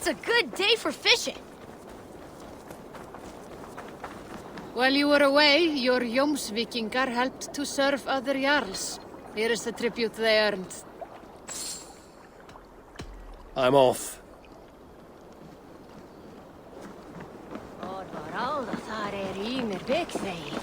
It's a good day for fishing. While you were away, your Jómsvíkingar helped to serve other jarls. Here is the tribute they earned. I'm off. Alda þar í mér byggðeil.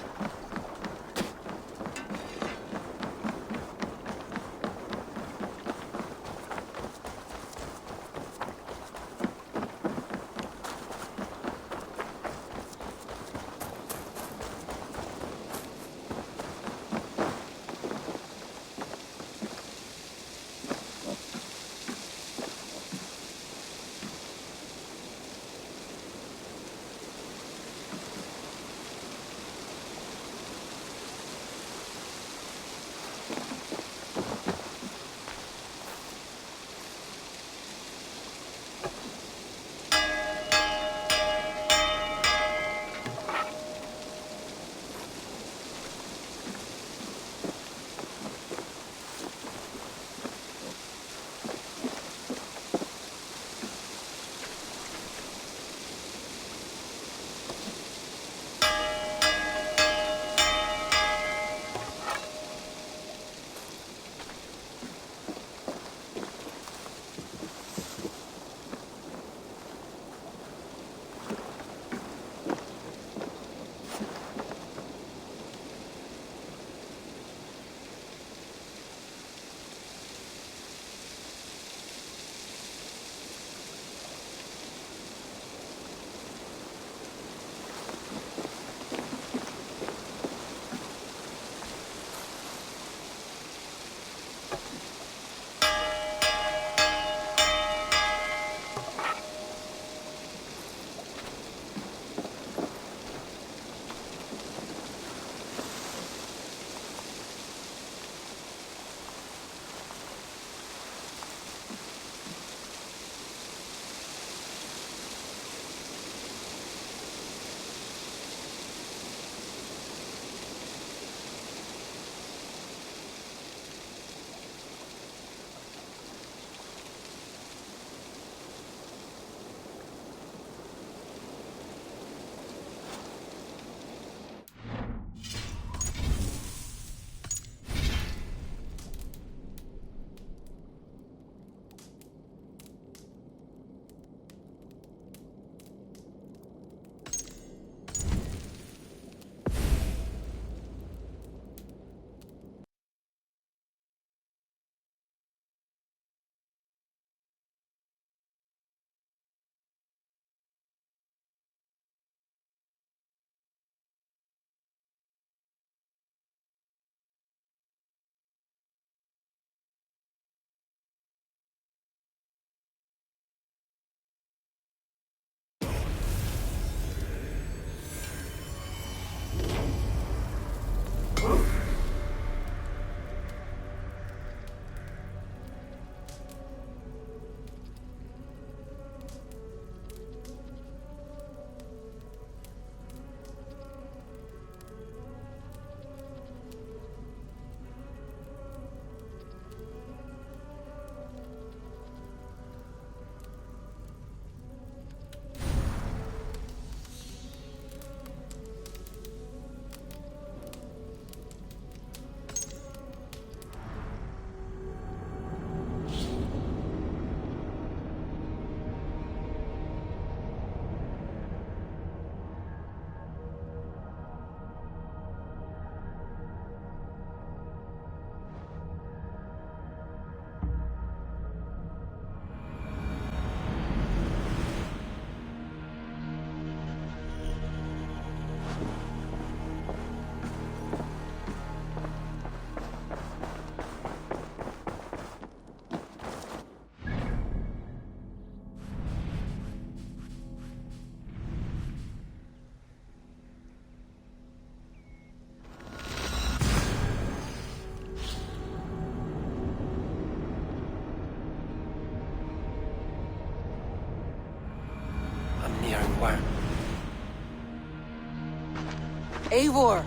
Eivor,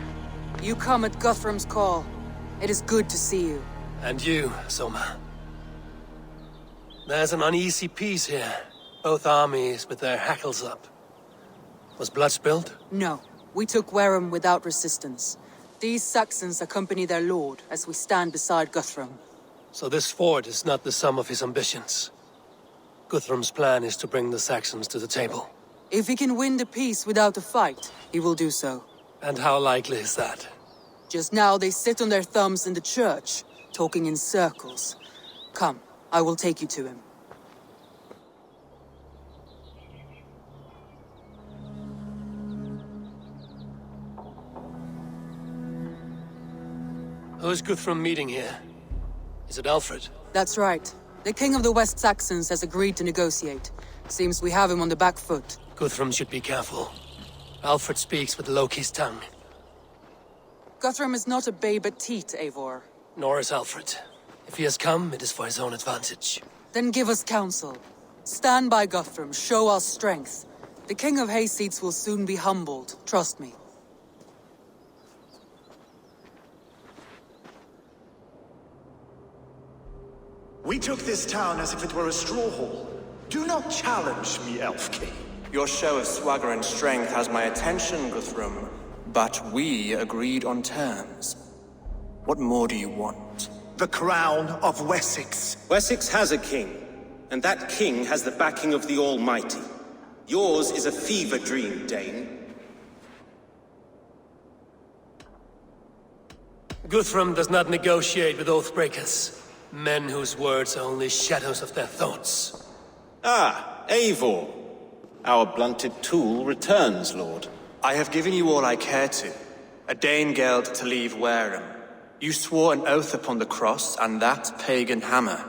you come at Guthrum's call. It is good to see you. And you, Soma. There's an uneasy peace here. Both armies with their hackles up. Was blood spilled? No, we took Wareham without resistance. These Saxons accompany their lord as we stand beside Guthrum. So this fort is not the sum of his ambitions. Guthrum's plan is to bring the Saxons to the table. If he can win the peace without a fight, he will do so. And how likely is that? Just now they sit on their thumbs in the church, talking in circles. Come, I will take you to him. Who is Guthrum meeting here? Is it Alfred? That's right. The King of the West Saxons has agreed to negotiate. Seems we have him on the back foot. Guthrum should be careful. Alfred speaks with Loki's tongue. Guthrum is not a babe at teat, Eivor. Nor is Alfred. If he has come, it is for his own advantage. Then give us counsel. Stand by Guthrum, show our strength. The King of Hayseeds will soon be humbled, trust me. We took this town as if it were a straw hall. Do not challenge me, Elf King. Your show of swagger and strength has my attention, Guthrum. But we agreed on terms. What more do you want? The crown of Wessex. Wessex has a king, and that king has the backing of the Almighty. Yours is a fever dream, Dane. Guthrum does not negotiate with oathbreakers. Men whose words are only shadows of their thoughts. Ah, Eivor. Our blunted tool returns, Lord. I have given you all I care to. A Danegeld to leave Wareham. You swore an oath upon the cross, and that pagan hammer.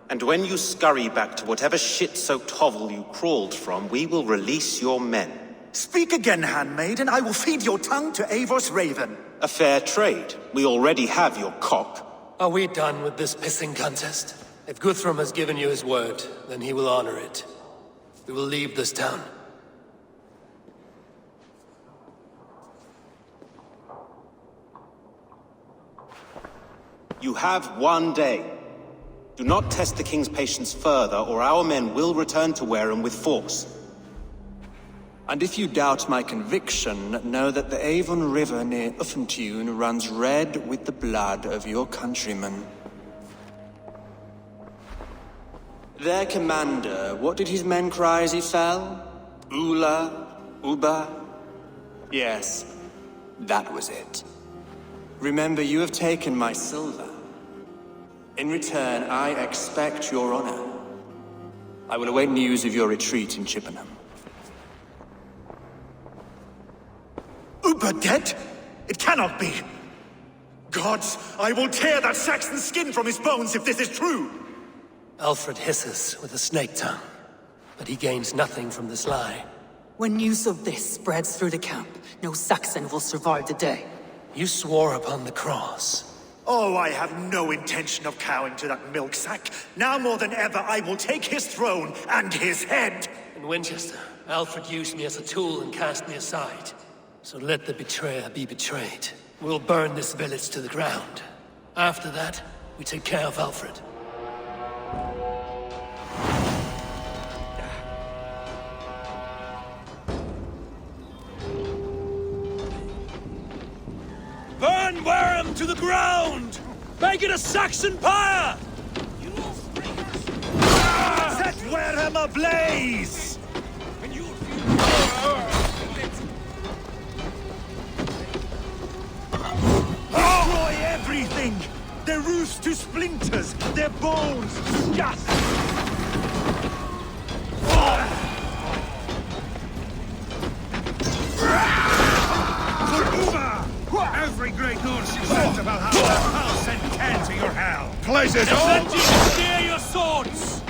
And when you scurry back to whatever shit-soaked hovel you crawled from, we will release your men. Speak again, handmaid, and I will feed your tongue to Eivor's raven. A fair trade. We already have your cock. Are we done with this pissing contest? If Guthrum has given you his word, then he will honor it. We will leave this town. You have one day. Do not test the king's patience further, or our men will return to Wareham with force. And if you doubt my conviction, know that the Avon River near Uffentune runs red with the blood of your countrymen. Their commander, what did his men cry as he fell? Ula? Uba? Yes, that was it. Remember, you have taken my silver. In return, I expect your honor. I will await news of your retreat in Chippenham. Uber dead? It cannot be. Gods, I will tear that Saxon skin from his bones if this is true. Alfred hisses with a snake tongue, but he gains nothing from this lie. When news of this spreads through the camp, no Saxon will survive the day. You swore upon the cross. Oh, I have no intention of cowing to that milk sack. Now more than ever, I will take his throne and his head. In Winchester, Alfred used me as a tool and cast me aside. So let the betrayer be betrayed. We'll burn this village to the ground. After that, we take care of Alfred. Burn Wareham to the ground! Make it a Saxon pyre! Set Wareham ablaze! Destroy everything! Their roofs to splinters, their bones dust! Every great Norse you sent to Valhalla, I'll send 10 to your hell. Pleasures all! Let you steer your swords!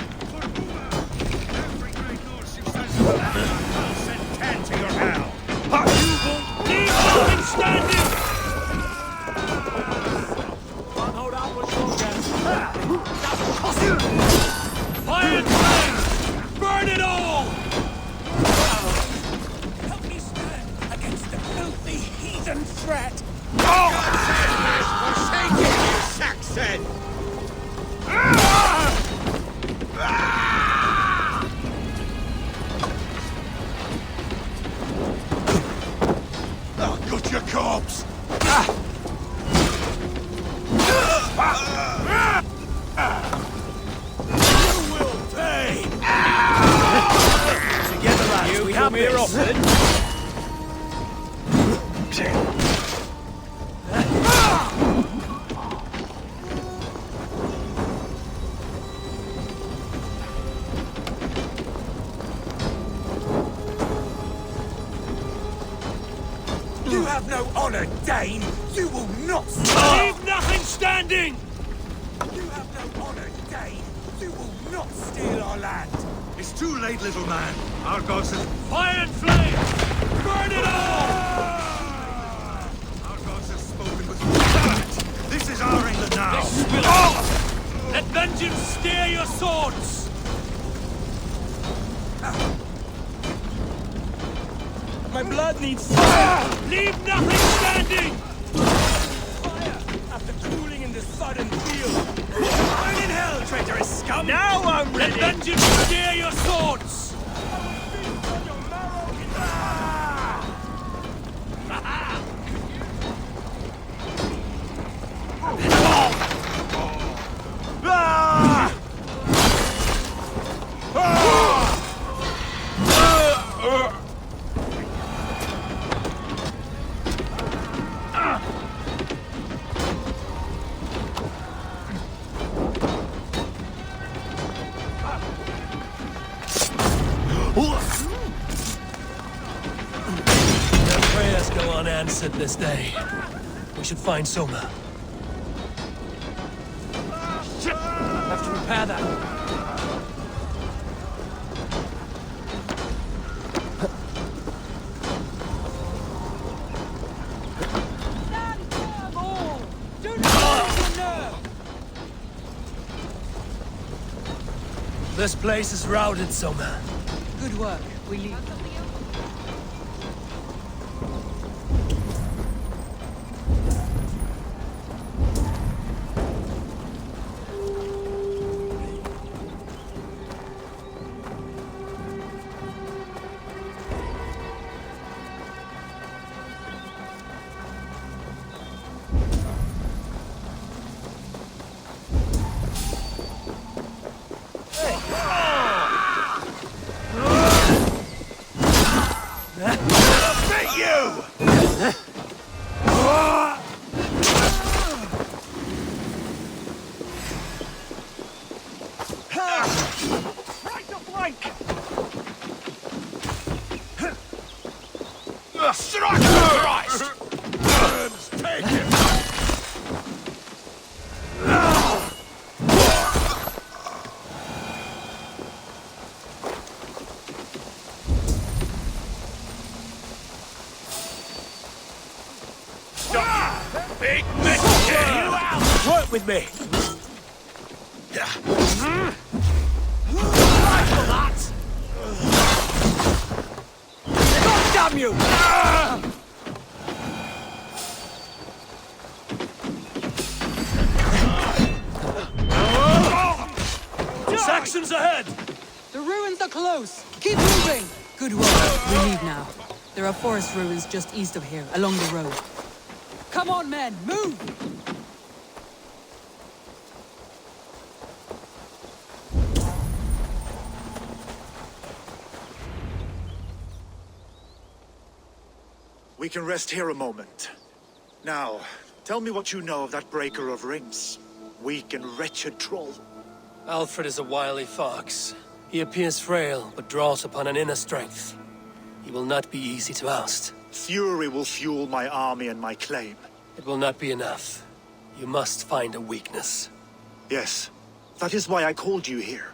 Every great Norse you sent to Valhalla, I'll send 10 to your hell. You won't leave nothing standing! Fire and flame! Burn it all! Help me stand against the filthy heathen threat! Forsake it, you Saxon! jobs! You will pay! Together, lads, we have here this. often. You have no honor, Dane! You will not Leave nothing standing! You have no honor, Dane! You will not steal our land! It's too late, little man. Our gods have... Fire and flame! Burn it all! Our gods have spoken with... Damn it! This is our England now! This will... Let vengeance steer your swords! My blood needs fire! Leave nothing standing! Fire! After cooling in this sudden field! Burn in hell, traitorous scum! Now I'm Let vengeance steer your swords! Their prayers go unanswered this day. We should find Soma. Have to repair that. This place is routed, Soma. Good work. We leave. Big messenger! You out! Work with me! God damn you! Saxons ahead! The ruins are close. Keep moving. Good work. We leave now. There are forest ruins just east of here, along the road. Come on, men, move! We can rest here a moment. Now, tell me what you know of that breaker of rings. Weak and wretched troll. Alfred is a wily fox. He appears frail, but draws upon an inner strength. He will not be easy to oust. Fury will fuel my army and my claim. It will not be enough. You must find a weakness. Yes, that is why I called you here.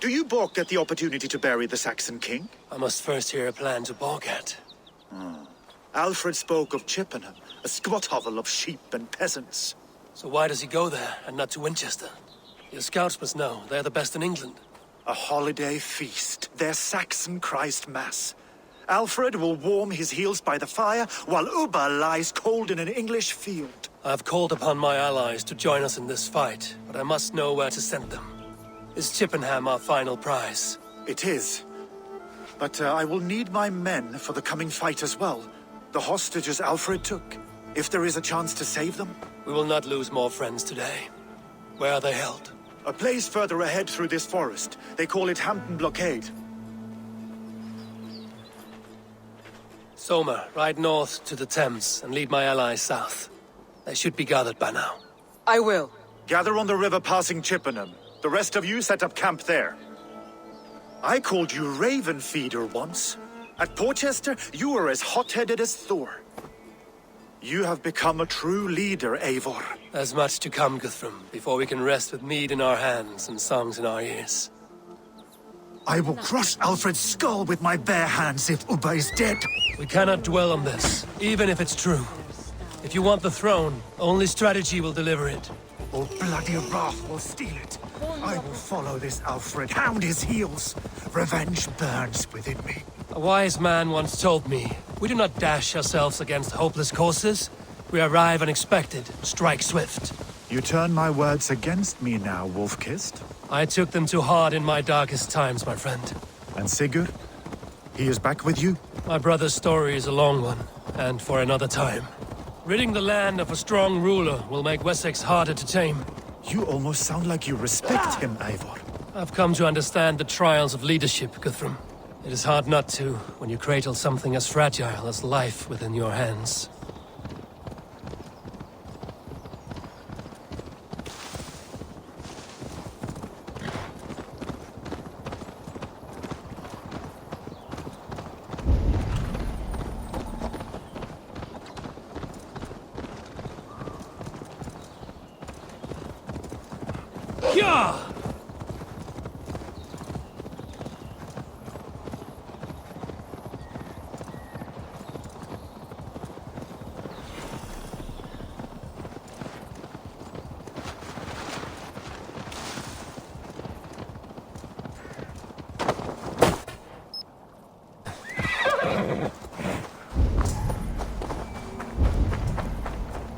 Do you balk at the opportunity to bury the Saxon king? I must first hear a plan to balk at. Alfred spoke of Chippenham, a squat hovel of sheep and peasants. So why does he go there, and not to Winchester? Your scouts must know, they're the best in England. A holiday feast, their Saxon Christ Mass. Alfred will warm his heels by the fire, while Uba lies cold in an English field. I have called upon my allies to join us in this fight, but I must know where to send them. Is Chippenham our final prize? It is. But I will need my men for the coming fight as well. The hostages Alfred took. If there is a chance to save them? We will not lose more friends today. Where are they held? A place further ahead through this forest. They call it Hampton Blockade. Soma, ride north to the Thames and lead my allies south. They should be gathered by now. I will. Gather on the river passing Chippenham. The rest of you set up camp there. I called you Raven Feeder once. At Porchester, you were as hot-headed as Thor. You have become a true leader, Eivor. There's much to come, Guthrum, before we can rest with mead in our hands and songs in our ears. I will crush Alfred's skull with my bare hands if Ubba is dead. We cannot dwell on this, even if it's true. If you want the throne, only strategy will deliver it. Or bloody wrath will steal it. I will follow this Alfred, hound his heels. Revenge burns within me. A wise man once told me, we do not dash ourselves against hopeless courses. We arrive unexpected, strike swift. You turn my words against me now, Wolf-Kissed. I took them too hard in my darkest times, my friend. And Sigurd? He is back with you? My brother's story is a long one, and for another time. Ridding the land of a strong ruler will make Wessex harder to tame. You almost sound like you respect him, Eivor. I've come to understand the trials of leadership, Guthrum. It is hard not to, when you cradle something as fragile as life within your hands. Yeah!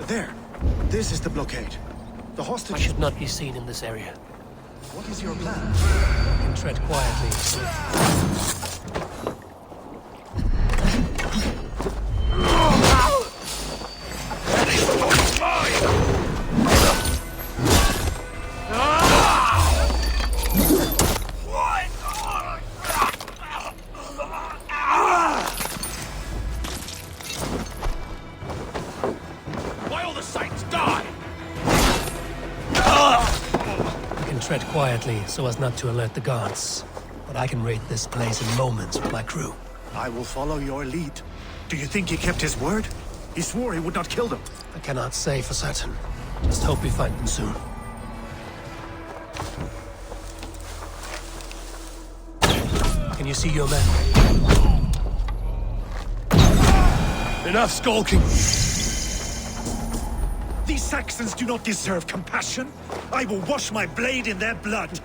There. This is the blockade. The I hostage... should not be seen in this area. What is your plan? I can tread quietly. Tread quietly so as not to alert the guards. But I can raid this place in moments with my crew. I will follow your lead. Do you think he kept his word? He swore he would not kill them. I cannot say for certain. Just hope we find them soon. Can you see your men? Enough skulking! These Saxons do not deserve compassion. I will wash my blade in their blood.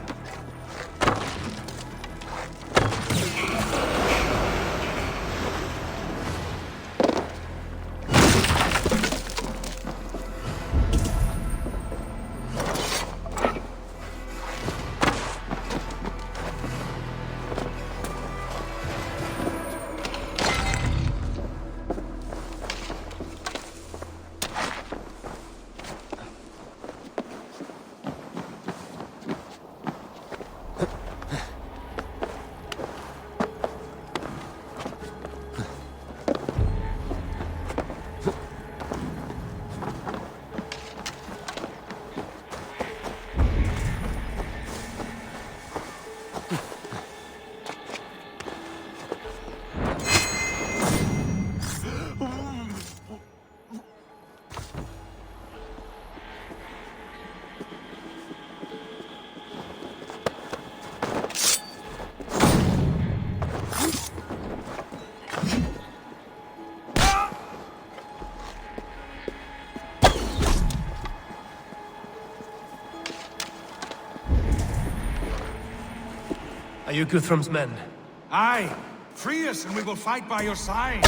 Are you Guthrum's men? Aye. Free us and we will fight by your side.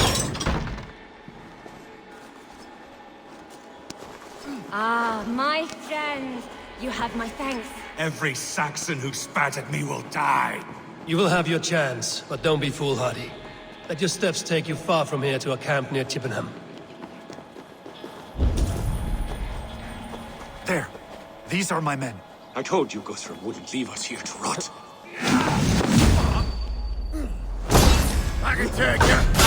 Ah, my friends. You have my thanks. Every Saxon who spat at me will die. You will have your chance, but don't be foolhardy. Let your steps take you far from here to a camp near Chippenham. There. These are my men. I told you Guthrum wouldn't leave us here to rot. I can take you!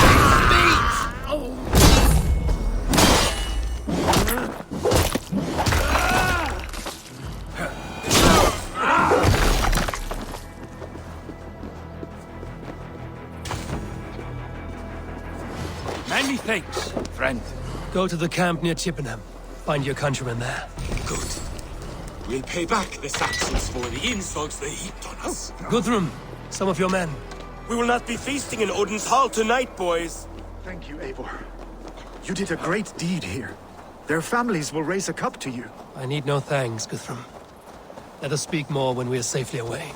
Many thanks. Friend, Go to the camp near Chippenham. Find your countrymen there. good. We'll pay back the Saxons for the insults they heaped on us. Guthrum, some of your men. We will not be feasting in Odin's hall tonight, boys. Thank you, Eivor. You did a great deed here. Their families will raise a cup to you. I need no thanks, Guthrum. Let us speak more when we are safely away.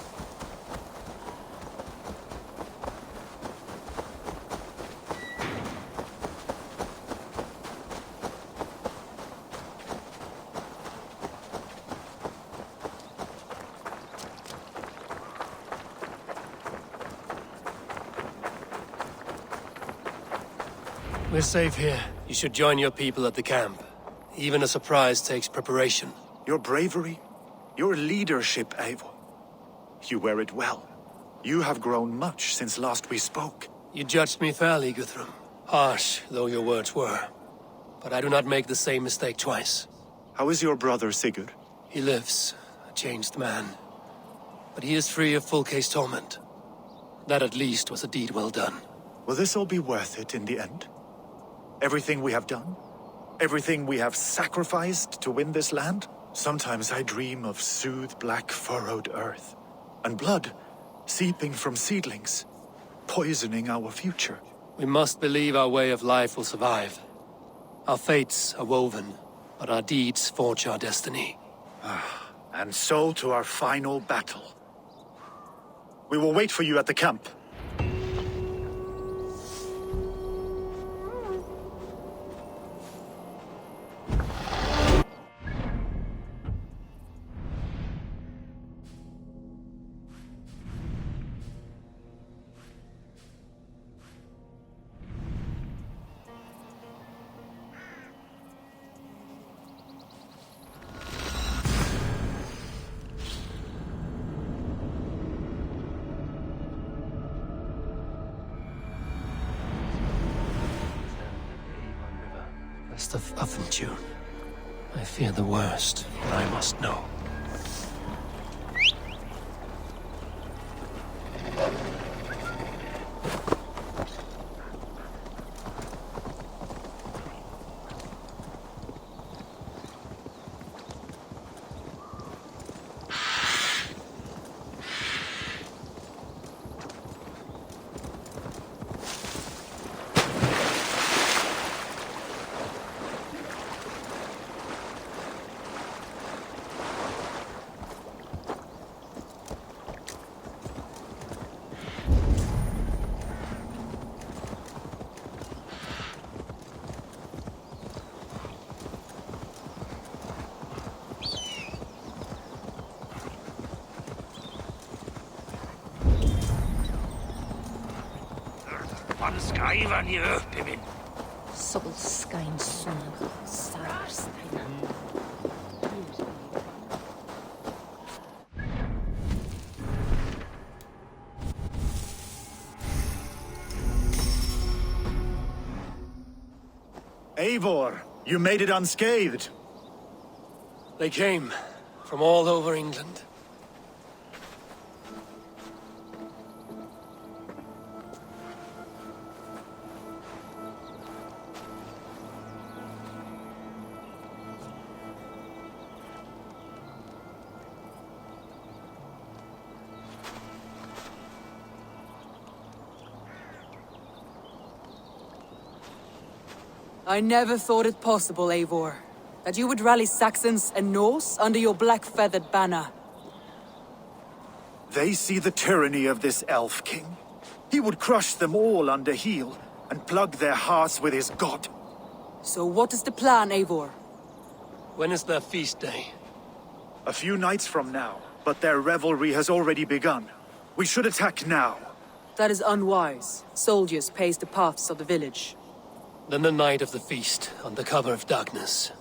We're safe here. You should join your people at the camp. Even a surprise takes preparation. Your bravery, your leadership, Eivor. You wear it well. You have grown much since last we spoke. You judged me fairly, Guthrum. Harsh though your words were. But I do not make the same mistake twice. How is your brother, Sigurd? He lives, a changed man. But he is free of full case torment. That at least was a deed well done. Will this all be worth it in the end? Everything we have done? Everything we have sacrificed to win this land? Sometimes I dream of soothed black furrowed earth, and blood seeping from seedlings, poisoning our future. We must believe our way of life will survive. Our fates are woven, but our deeds forge our destiny. And so to our final battle. We will wait for you at the camp. West of Uffentune. I fear the worst, but I must know. Solskein Sonag, Sarstein. Eivor, you made it unscathed. They came from all over England. I never thought it possible, Eivor, that you would rally Saxons and Norse under your black-feathered banner. They see the tyranny of this elf king. He would crush them all under heel and plug their hearts with his god. So what is the plan, Eivor? When is their feast day? A few nights from now, but their revelry has already begun. We should attack now. That is unwise. Soldiers pace the paths of the village. Then the night of the feast, under cover of darkness.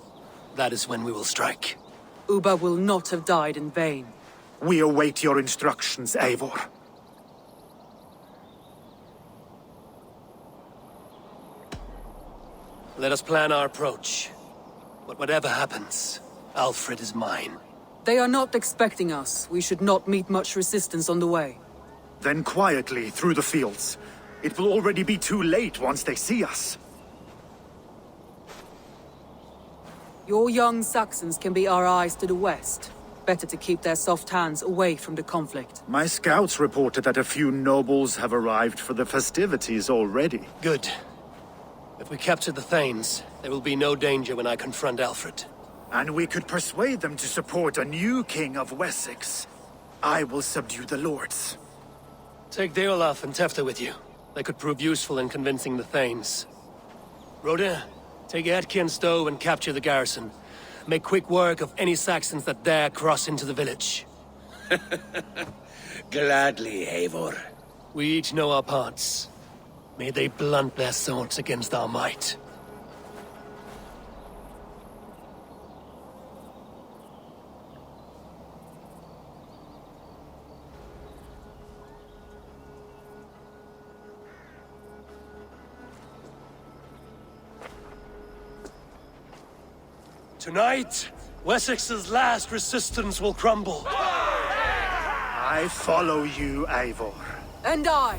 That is when we will strike. Uba will not have died in vain. We await your instructions, Eivor. Let us plan our approach. But whatever happens, Alfred is mine. They are not expecting us. We should not meet much resistance on the way. Then quietly through the fields. It will already be too late once they see us. Your young Saxons can be our eyes to the west. Better to keep their soft hands away from the conflict. My scouts reported that a few nobles have arrived for the festivities already. Good. If we capture the Thanes, there will be no danger when I confront Alfred. And we could persuade them to support a new king of Wessex. I will subdue the lords. Take Deolaf and Tefta with you. They could prove useful in convincing the Thanes. Rhoda, take Edki and Stowe and capture the garrison. Make quick work of any Saxons that dare cross into the village. Gladly, Eivor. We each know our parts. May they blunt their swords against our might. Tonight, Wessex's last resistance will crumble. I follow you, Eivor. And I!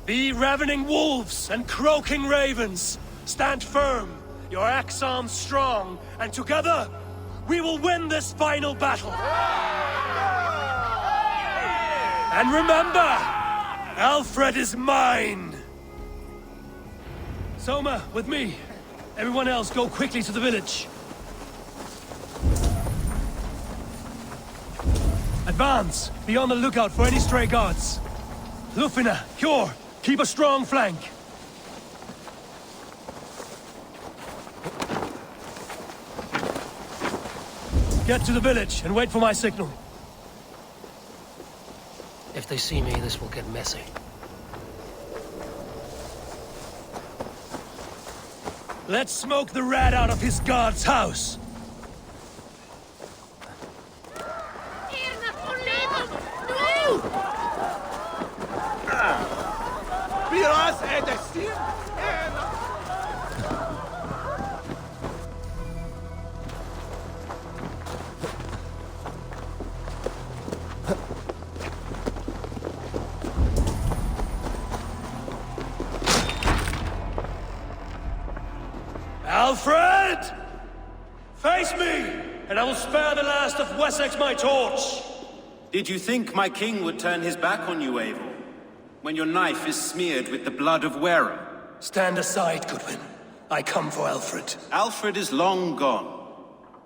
Be ravening wolves and croaking ravens. Stand firm, your axe arms strong, and together, we will win this final battle. And remember, Alfred is mine. Soma, with me. Everyone else, go quickly to the village. Advance! Be on the lookout for any stray guards. Lufina, Hjor, keep a strong flank. Get to the village and wait for my signal. If they see me, this will get messy. Let's smoke the rat out of his guard's house. Alfred! Face me, and I will spare the last of Wessex my torch! Did you think my king would turn his back on you, Eivor? When your knife is smeared with the blood of Wera? Stand aside, Goodwin. I come for Alfred. Alfred is long gone.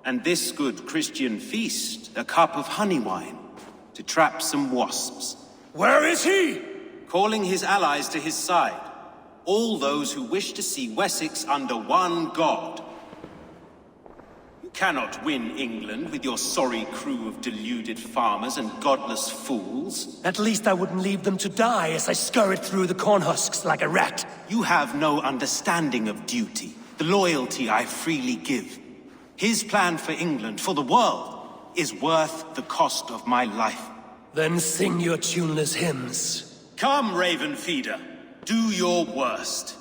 And this good Christian feast, a cup of honey wine, to trap some wasps. Where is he? Calling his allies to his side. All those who wish to see Wessex under one god. You cannot win England with your sorry crew of deluded farmers and godless fools. At least I wouldn't leave them to die as I scurried through the corn husks like a rat. You have no understanding of duty, the loyalty I freely give. His plan for England, for the world, is worth the cost of my life. Then sing your tuneless hymns. Come, Raven Feeder. Do your worst.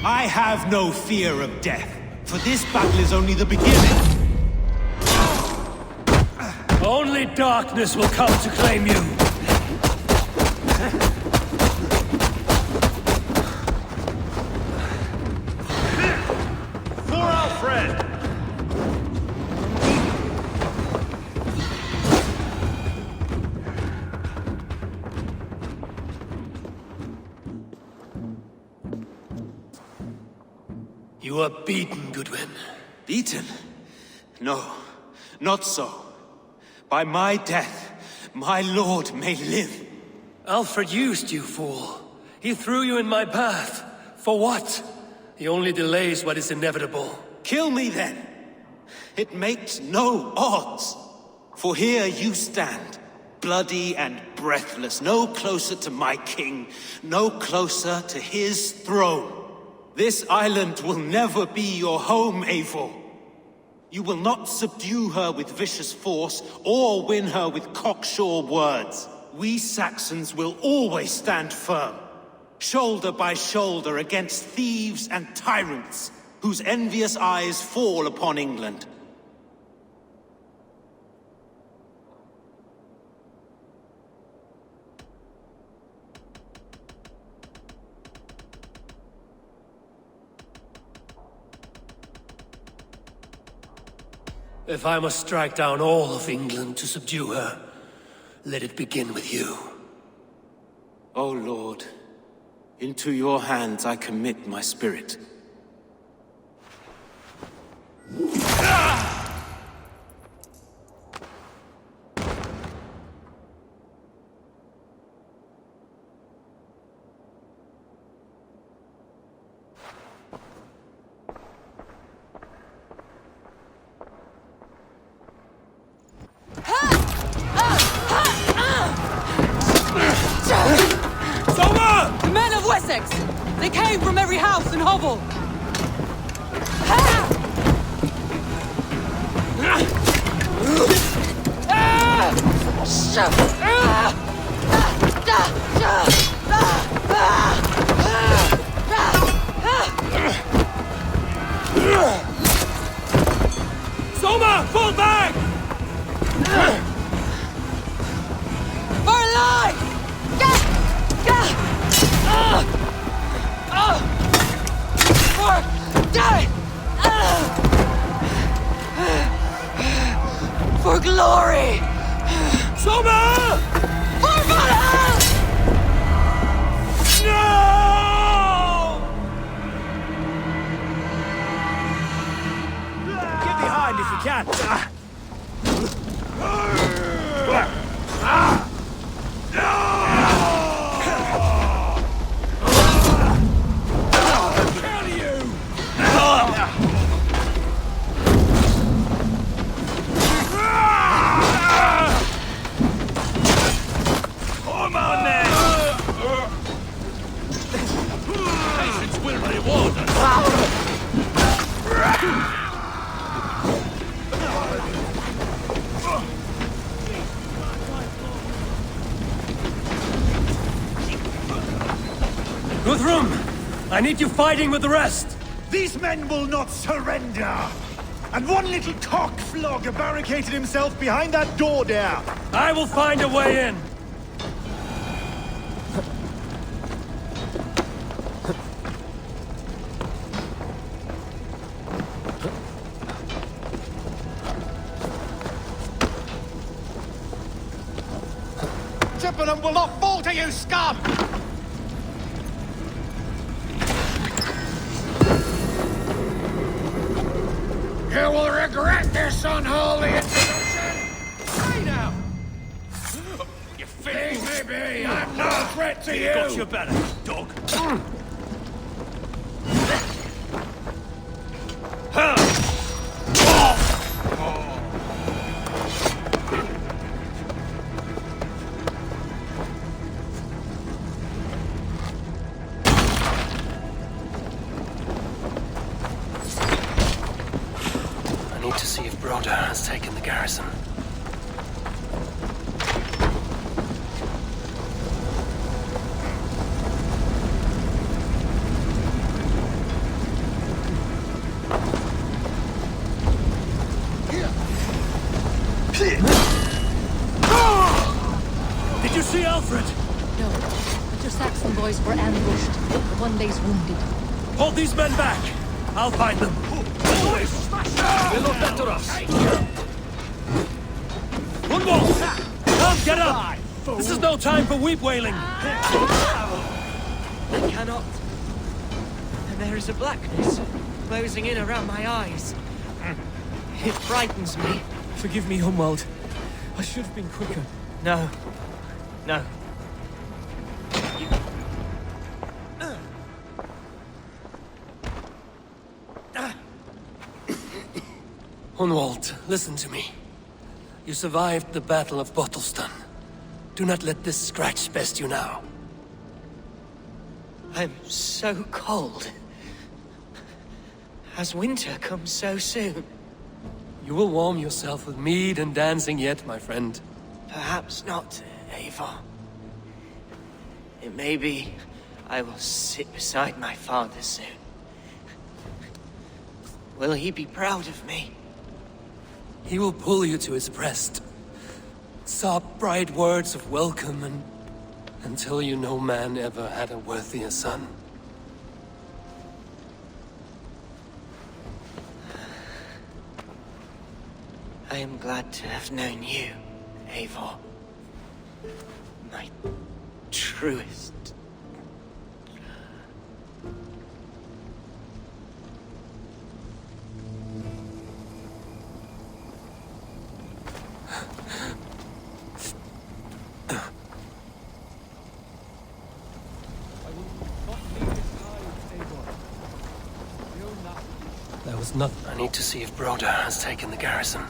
I have no fear of death, for this battle is only the beginning. Only darkness will come to claim you. For Alfred! You are beaten, Goodwin. Beaten? No, not so. By my death, my lord may live. Alfred used you, fool. He threw you in my path. For what? He only delays what is inevitable. Kill me then. It makes no odds. For here you stand, bloody and breathless, no closer to my king, no closer to his throne. This island will never be your home, Eivor. You will not subdue her with vicious force, or win her with cocksure words. We Saxons will always stand firm, shoulder by shoulder against thieves and tyrants, whose envious eyes fall upon England. If I must strike down all of England to subdue her, let it begin with you. O Lord, into your hands I commit my spirit. The men of Wessex! They came from every house and hovel! Soma! Fall back! For alive! For death! For glory! Soma! For Valhalla! No! Get behind if you can. Come on then! Patience will reward us. Guthrum! I need you fighting with the rest! These men will not surrender! And one little cock flogger barricaded himself behind that door there! I will find a way in! Chippenham will not fall to you, scum! You will regret this unholy introduction! Hey now! You think Maybe I'm no threat to you! got your better, dog. I need to see if Broda has taken the garrison. Did you see Alfred? No, but your Saxon boys were ambushed. The one lays wounded. Hold these men back! I'll find them. They look better us. One more! Come, get up! This is no time for weep wailing! I cannot. And there is a blackness closing in around my eyes. It frightens me. Forgive me, Humwald. I should have been quicker. No. No. Hunwald, listen to me. You survived the Battle of Bottleston. Do not let this scratch best you now. I'm so cold. Has winter come so soon? You will warm yourself with mead and dancing yet, my friend. Perhaps not, Eivor. It may be I will sit beside my father soon. Will he be proud of me? He will pull you to his breast. Sob bright words of welcome and... until you no man ever had a worthier son. I am glad to have known you, Eivor. My truest. There was nothing. I need to see if Broder has taken the garrison.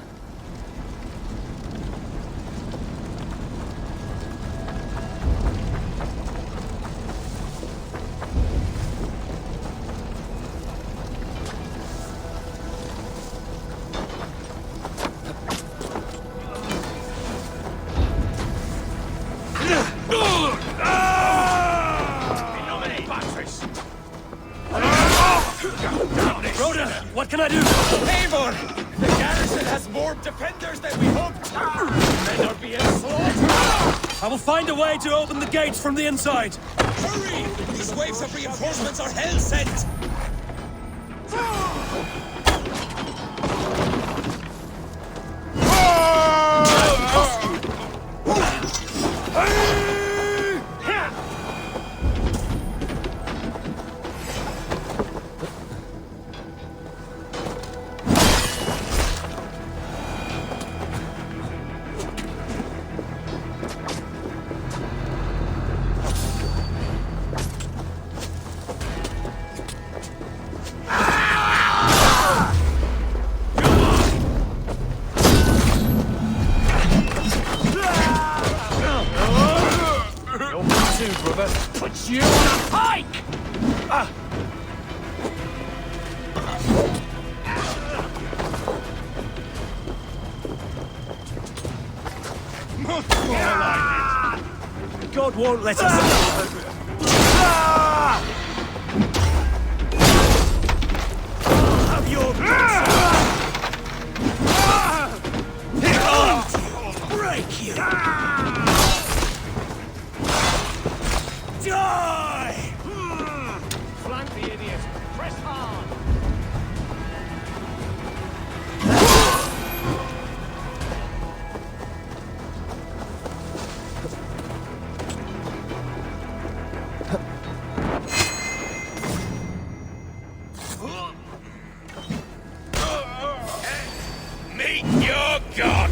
Broder, what can I do? Eivor! The garrison has more defenders than we hoped! May not be slaughtered! I will find a way to open the gates from the inside. Hurry! These waves of reinforcements are hell-sent! Put you on a pike! God won't let us... Have your break you! Die! Flank the idiot! Press hard! Meet your god!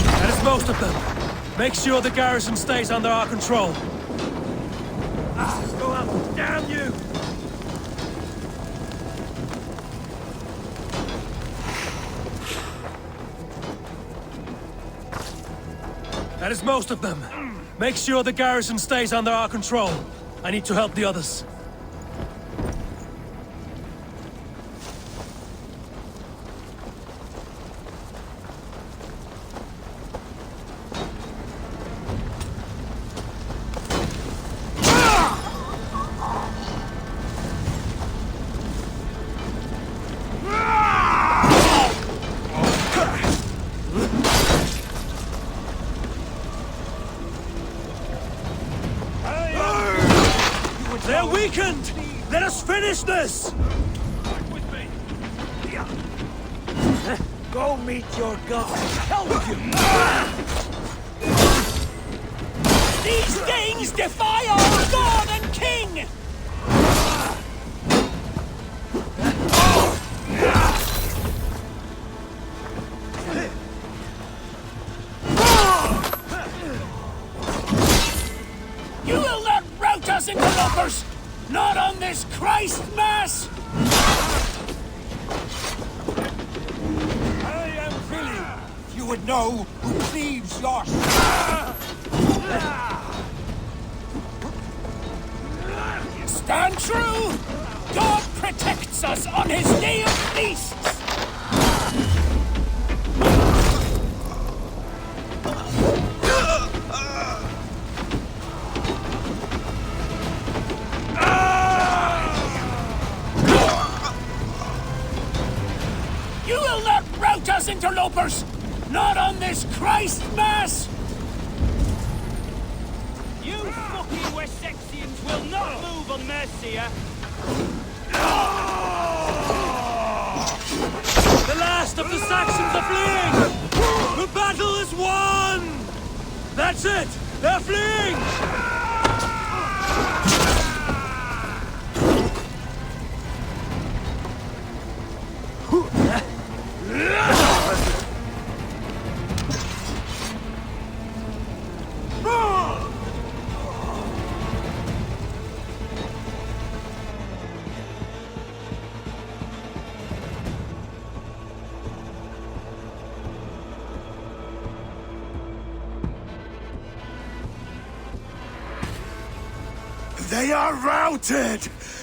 That is most of them. Make sure the garrison stays under our control. Go up! Damn you! That is most of them. Make sure the garrison stays under our control. I need to help the others. They're weakened! Let us finish this! With me! Go meet your god! Help you! These things defy our god and king! us, interlopers! Not on this Christ Mass! I am Billy. If you would know who cleaves your... Stand true! God protects us on his day of feasts! You will not rout us, interlopers! Not on this Christ Mass! You fucking Wessexians will not move on Mercia! The last of the Saxons are fleeing! The battle is won! That's it! They're fleeing! They are routed!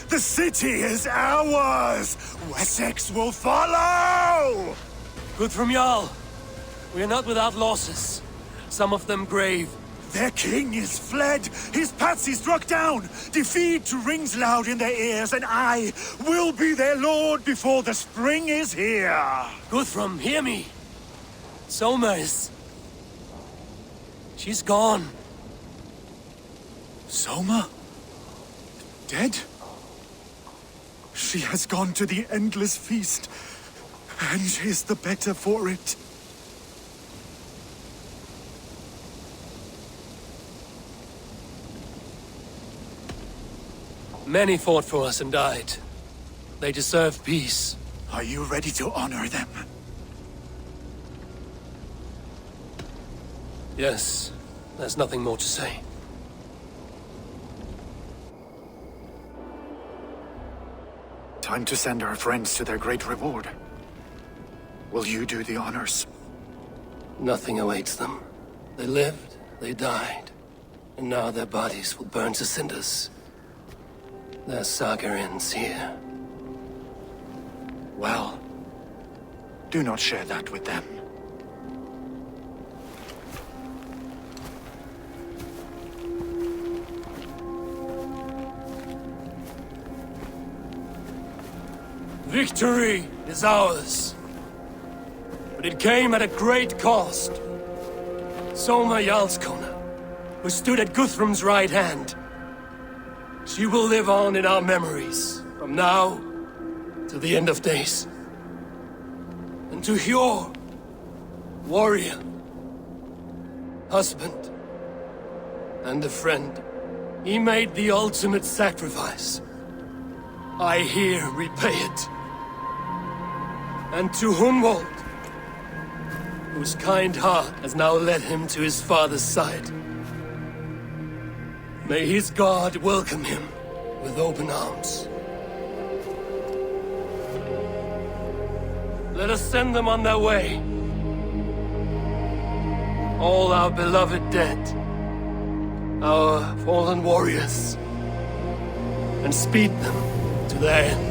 The city is ours! Wessex will follow! Good from Jarl. We are not without losses. Some of them grave. Their king is fled! His patsy struck down! Defeat rings loud in their ears, and I will be their lord before the spring is here! Guthrum, hear me. Soma is... She's gone. Soma? Dead? She has gone to the endless feast, and is the better for it. Many fought for us and died. They deserve peace. Are you ready to honor them? Yes, there's nothing more to say. Time to send our friends to their great reward. Will you do the honors? Nothing awaits them. They lived, they died, and now their bodies will burn to cinders. Their saga ends here. Well, do not share that with them. Victory is ours. But it came at a great cost. Soma Jarlskona, who stood at Guthrum's right hand. She will live on in our memories, from now to the end of days. And to Hjor, warrior, husband, and a friend, he made the ultimate sacrifice. I here repay it. And to Hunwald, whose kind heart has now led him to his father's side. May his God welcome him with open arms. Let us send them on their way. All our beloved dead, our fallen warriors, and speed them to their end.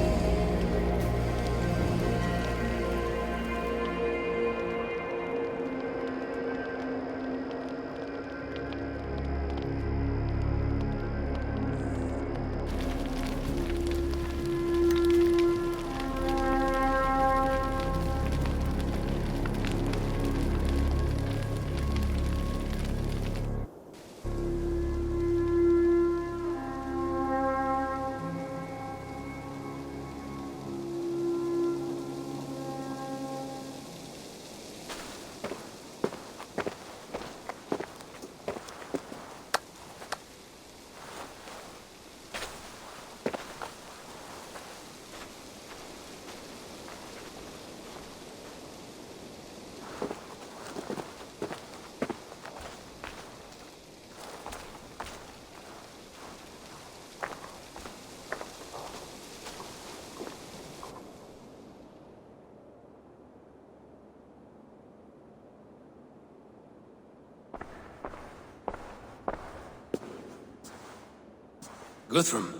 Guthrum.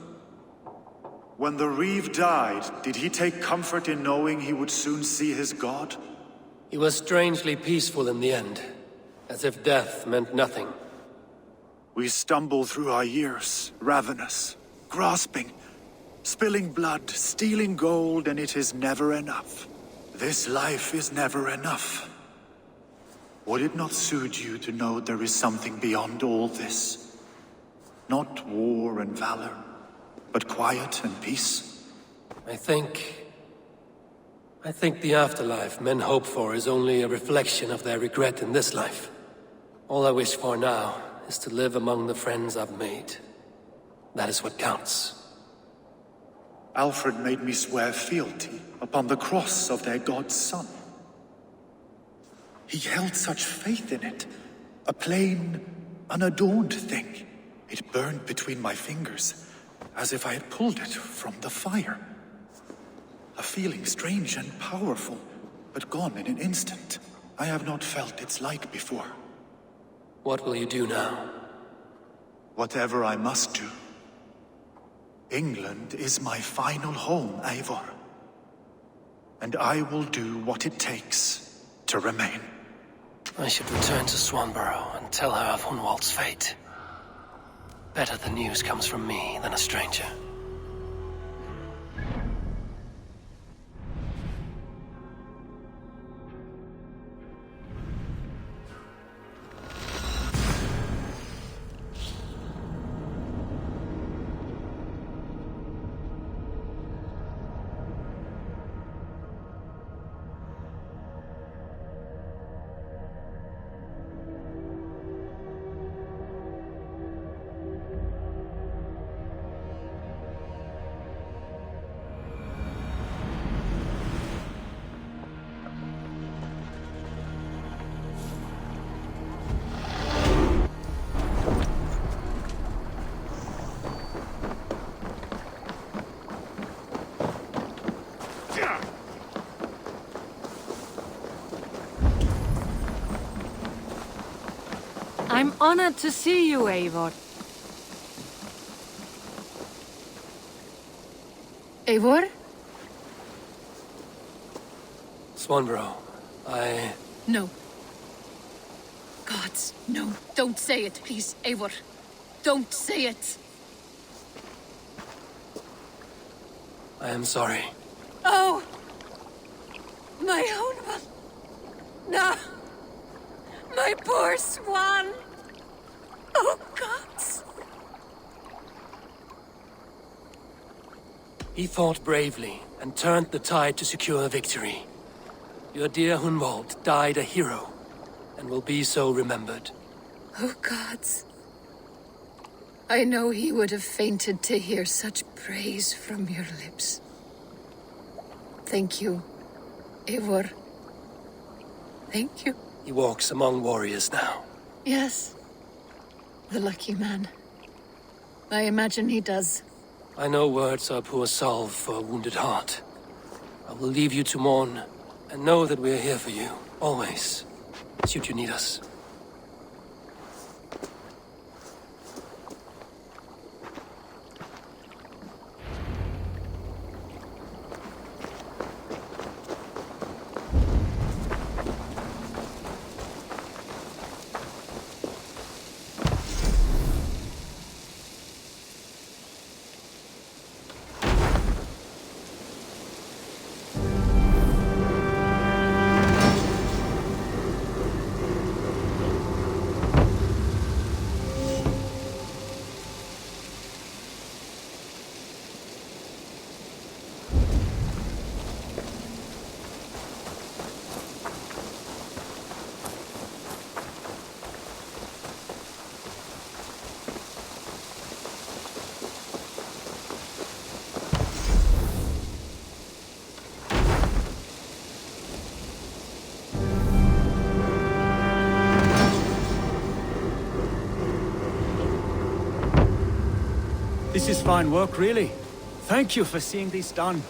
When the Reeve died, did he take comfort in knowing he would soon see his god? He was strangely peaceful in the end, as if death meant nothing. We stumble through our years, ravenous, grasping, spilling blood, stealing gold, and it is never enough. This life is never enough. Would it not soothe you to know there is something beyond all this? Not war and valor, but quiet and peace? I think the afterlife men hope for is only a reflection of their regret in this life. All I wish for now is to live among the friends I've made. That is what counts. Alfred made me swear fealty upon the cross of their god's son. He held such faith in it, a plain, unadorned thing. It burned between my fingers, as if I had pulled it from the fire. A feeling strange and powerful, but gone in an instant. I have not felt its like before. What will you do now? Whatever I must do. England is my final home, Eivor. And I will do what it takes to remain. I should return to Swanborough and tell her of Hunwald's fate. Better the news comes from me than a stranger. I'm honored to see you, Eivor. Eivor? Swanborough, No. Gods, no. Don't say it, please, Eivor. Don't say it. I am sorry. Oh! My own one. No! My poor swan! Oh, gods! He fought bravely and turned the tide to secure victory. Your dear Hunwald died a hero, and will be so remembered. Oh, gods. I know he would have fainted to hear such praise from your lips. Thank you, Eivor. Thank you. He walks among warriors now. Yes. The lucky man. I imagine he does. I know words are poor salve for a wounded heart. I will leave you to mourn, and know that we are here for you, always, should you need us. This is fine work, really. Thank you for seeing this done.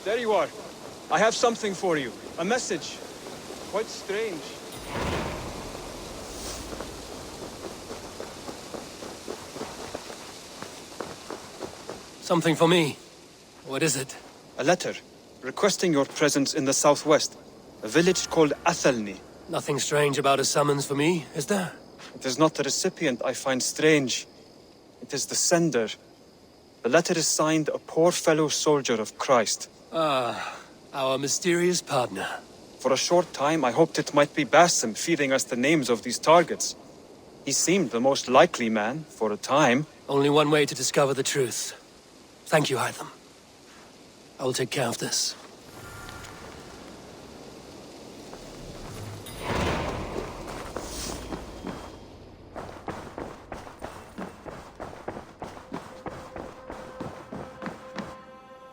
there you are. I have something for you. A message. Quite strange. Something for me. What is it? A letter, requesting your presence in the southwest. A village called Athelney. Nothing strange about a summons for me, is there? It is not the recipient I find strange. It is the sender. The letter is signed a poor fellow soldier of Christ. Ah, our mysterious partner. For a short time, I hoped it might be Basim feeding us the names of these targets. He seemed the most likely man, for a time. Only one way to discover the truth. Thank you, Hytham. I will take care of this.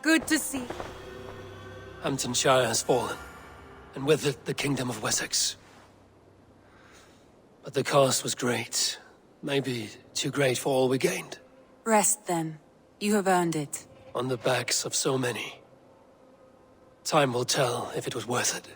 Good to see. Hamptonshire has fallen, and with it the Kingdom of Wessex. But the cost was great. Maybe too great for all we gained. Rest then. You have earned it. On the backs of so many. Time will tell if it was worth it.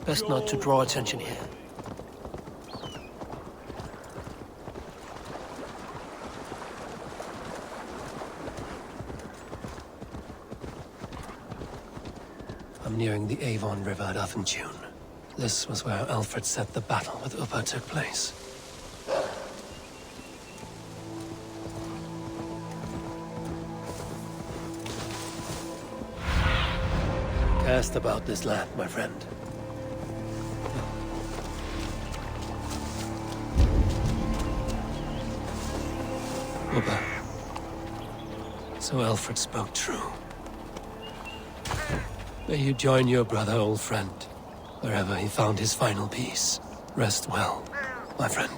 Best not to draw attention here. I'm nearing the Avon River at Aventune. This was where Alfred said the battle with Upa took place. Cast about this land, my friend. Upa. So Alfred spoke true. May you join your brother, old friend. wherever he found his final peace. Rest well, my friend.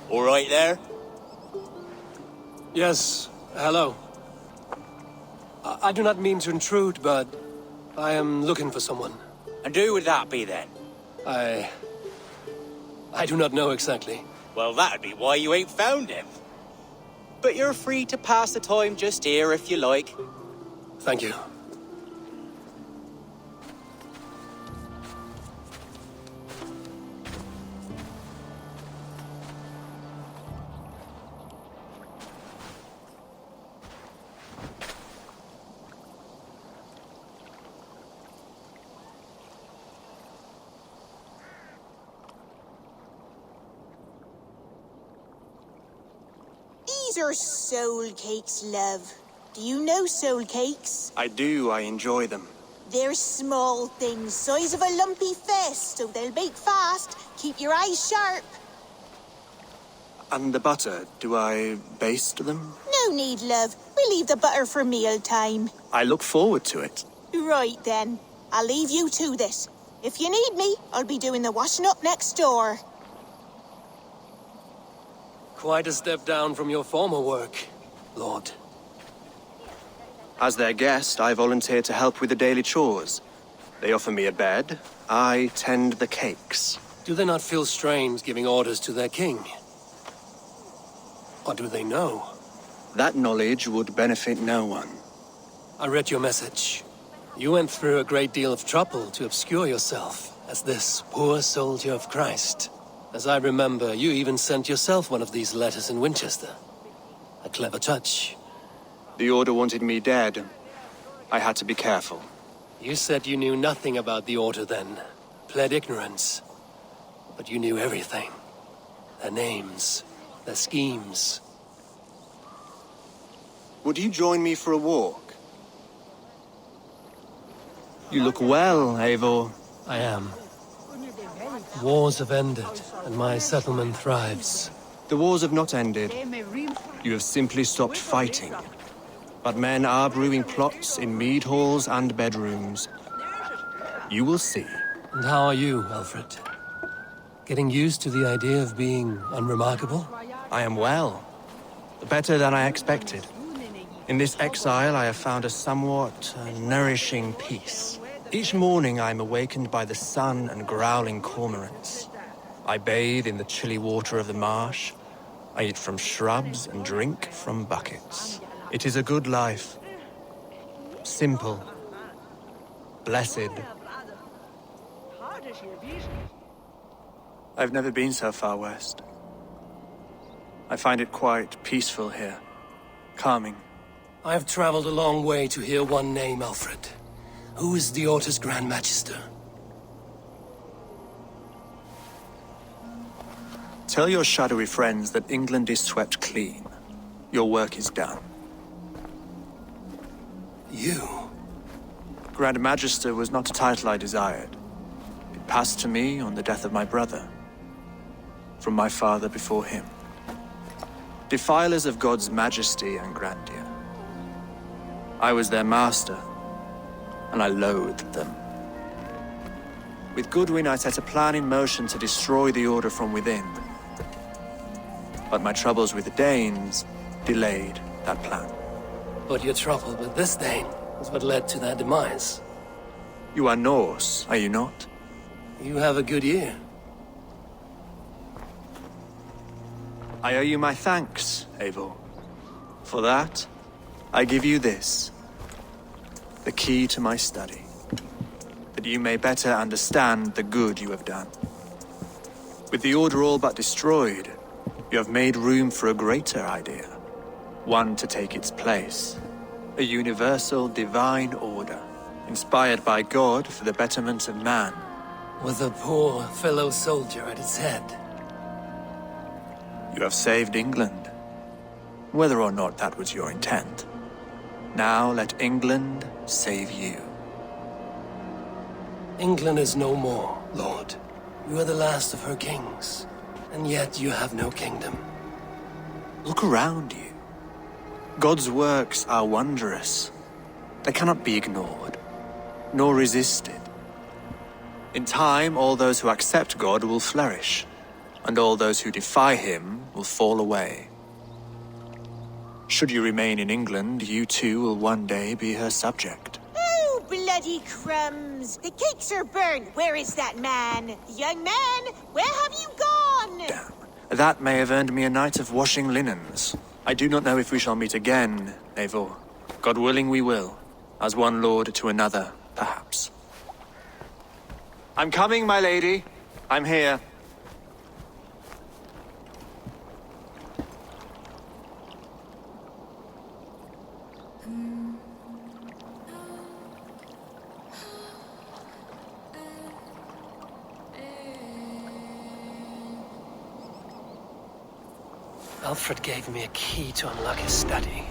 All right there? Yes, hello. I do not mean to intrude, but I am looking for someone. And who would that be then? I do not know exactly. Well, that'd be why you ain't found him. But you're free to pass the time just here if you like. Thank you. These are soul cakes, love. Do you know soul cakes? I do, I enjoy them. They're small things, size of a lumpy fist, so they'll bake fast. Keep your eyes sharp. And the butter, do I baste them? No need, love. We'll leave the butter for meal time. I look forward to it. Right then. I'll leave you to this. If you need me, I'll be doing the washing up next door. Quite a step down from your former work, Lord. As their guest, I volunteer to help with the daily chores. They offer me a bed. I tend the cakes. Do they not feel strange giving orders to their king? Or do they know? That knowledge would benefit no one. I read your message. You went through a great deal of trouble to obscure yourself as this poor soldier of Christ. As I remember, you even sent yourself one of these letters in Winchester. A clever touch. The Order wanted me dead. I had to be careful. You said you knew nothing about the Order then. Pled ignorance. But you knew everything. Their names, their schemes. Would you join me for a walk? You look well, Eivor. I am. Wars have ended, and my settlement thrives. The wars have not ended. You have simply stopped fighting. But men are brewing plots in mead halls and bedrooms. You will see. And how are you, Alfred? Getting used to the idea of being unremarkable? I am well. Better than I expected. In this exile, I have found a somewhat nourishing peace. Each morning I am awakened by the sun and growling cormorants. I bathe in the chilly water of the marsh. I eat from shrubs and drink from buckets. It is a good life. Simple. Blessed. I've never been so far west. I find it quite peaceful here. Calming. I have traveled a long way to hear one name, Alfred. Who is the Order's Grand Magister? Tell your shadowy friends that England is swept clean. Your work is done. You? Grand Magister was not a title I desired. It passed to me on the death of my brother. From my father before him. defilers of God's majesty and grandeur. I was their master, and I loathed them. With Goodwin, I set a plan in motion to destroy the Order from within. But my troubles with the Danes delayed that plan. But your trouble with this Dane is what led to their demise. You are Norse, are you not? You have a good ear. I owe you my thanks, Eivor. For that, I give you this. The key to my study. That you may better understand the good you have done. With the Order all but destroyed, you have made room for a greater idea. One to take its place. A universal divine order, inspired by God for the betterment of man. With a poor fellow soldier at its head. You have saved England, whether or not that was your intent. Now let England save you. England is no more, Lord. You are the last of her kings, and yet you have no kingdom. Look around you. God's works are wondrous. They cannot be ignored, nor resisted. In time, all those who accept God will flourish, and all those who defy him will fall away. Should you remain in England, you too will one day be her subject. Oh, bloody crumbs! The cakes are burned. Where is that man? Young man, where have you gone? Damn. That may have earned me a night of washing linens. I do not know if we shall meet again, Eivor. God willing we will. As one lord to another, perhaps. I'm coming, my lady. I'm here. Alfred gave me a key to unlock his study.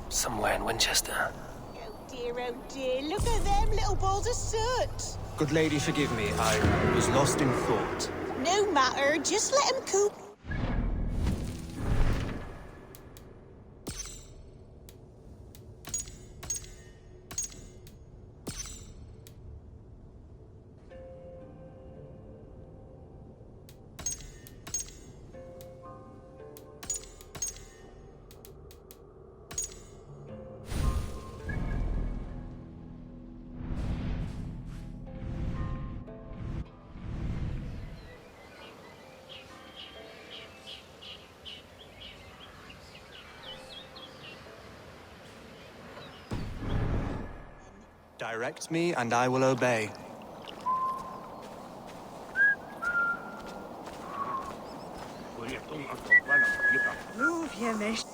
Somewhere in Winchester. Oh dear, look at them little balls of soot. Good lady, forgive me. I was lost in thought. No matter, just let him cook. Direct me, and I will obey. Move, you miss.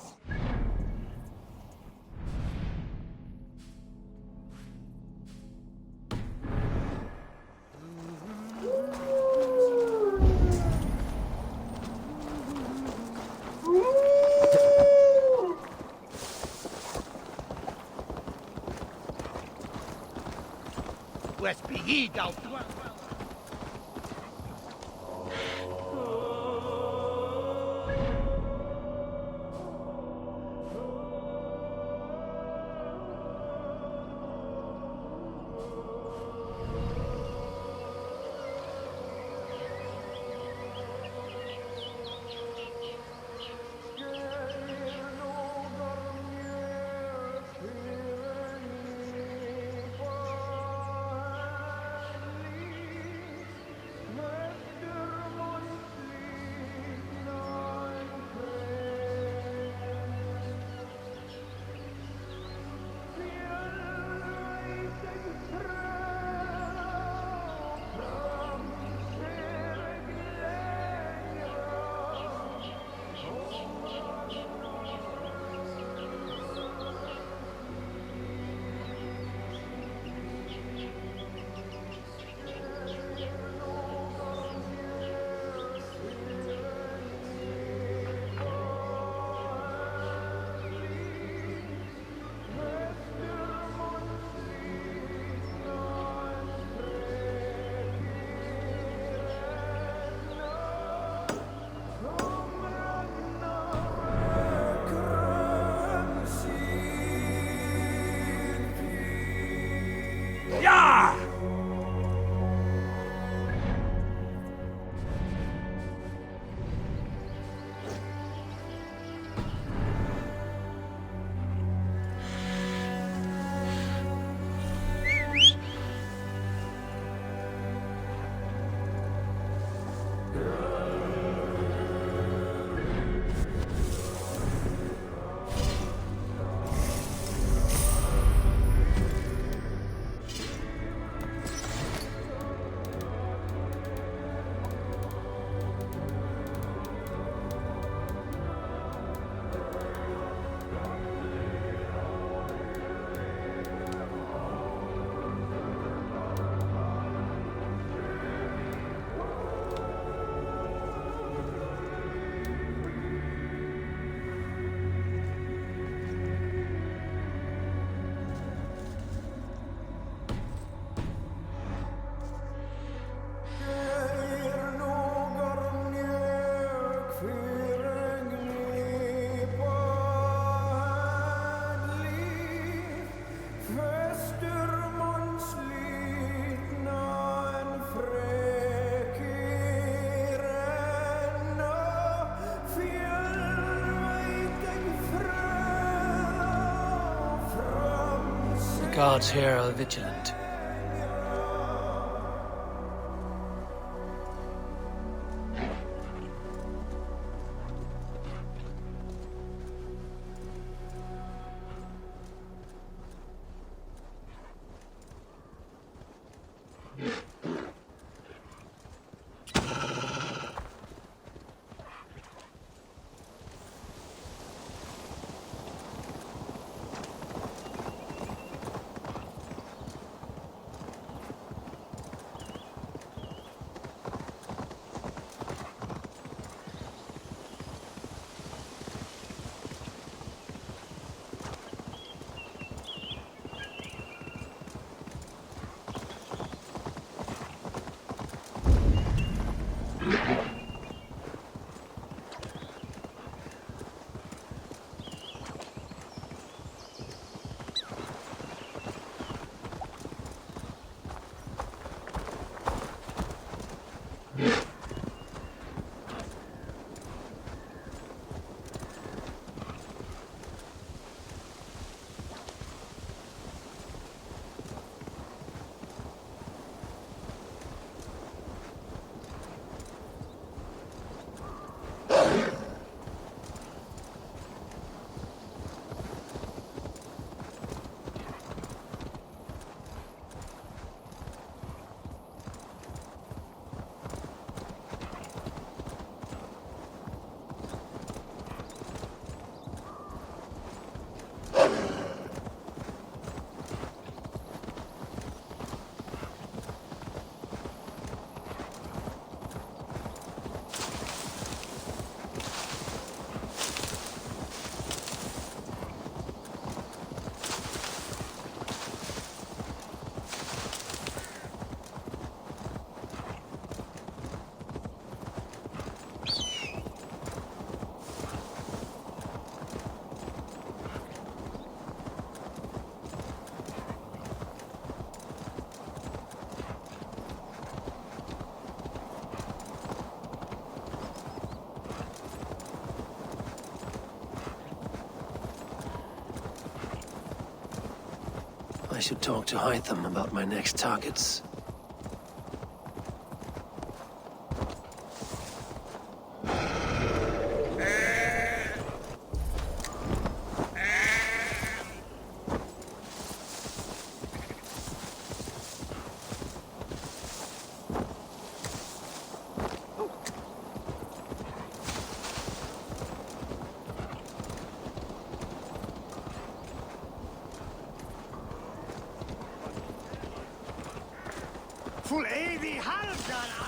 Guards here are vigilant. I should talk to Hytham about my next targets. Full evig halvdan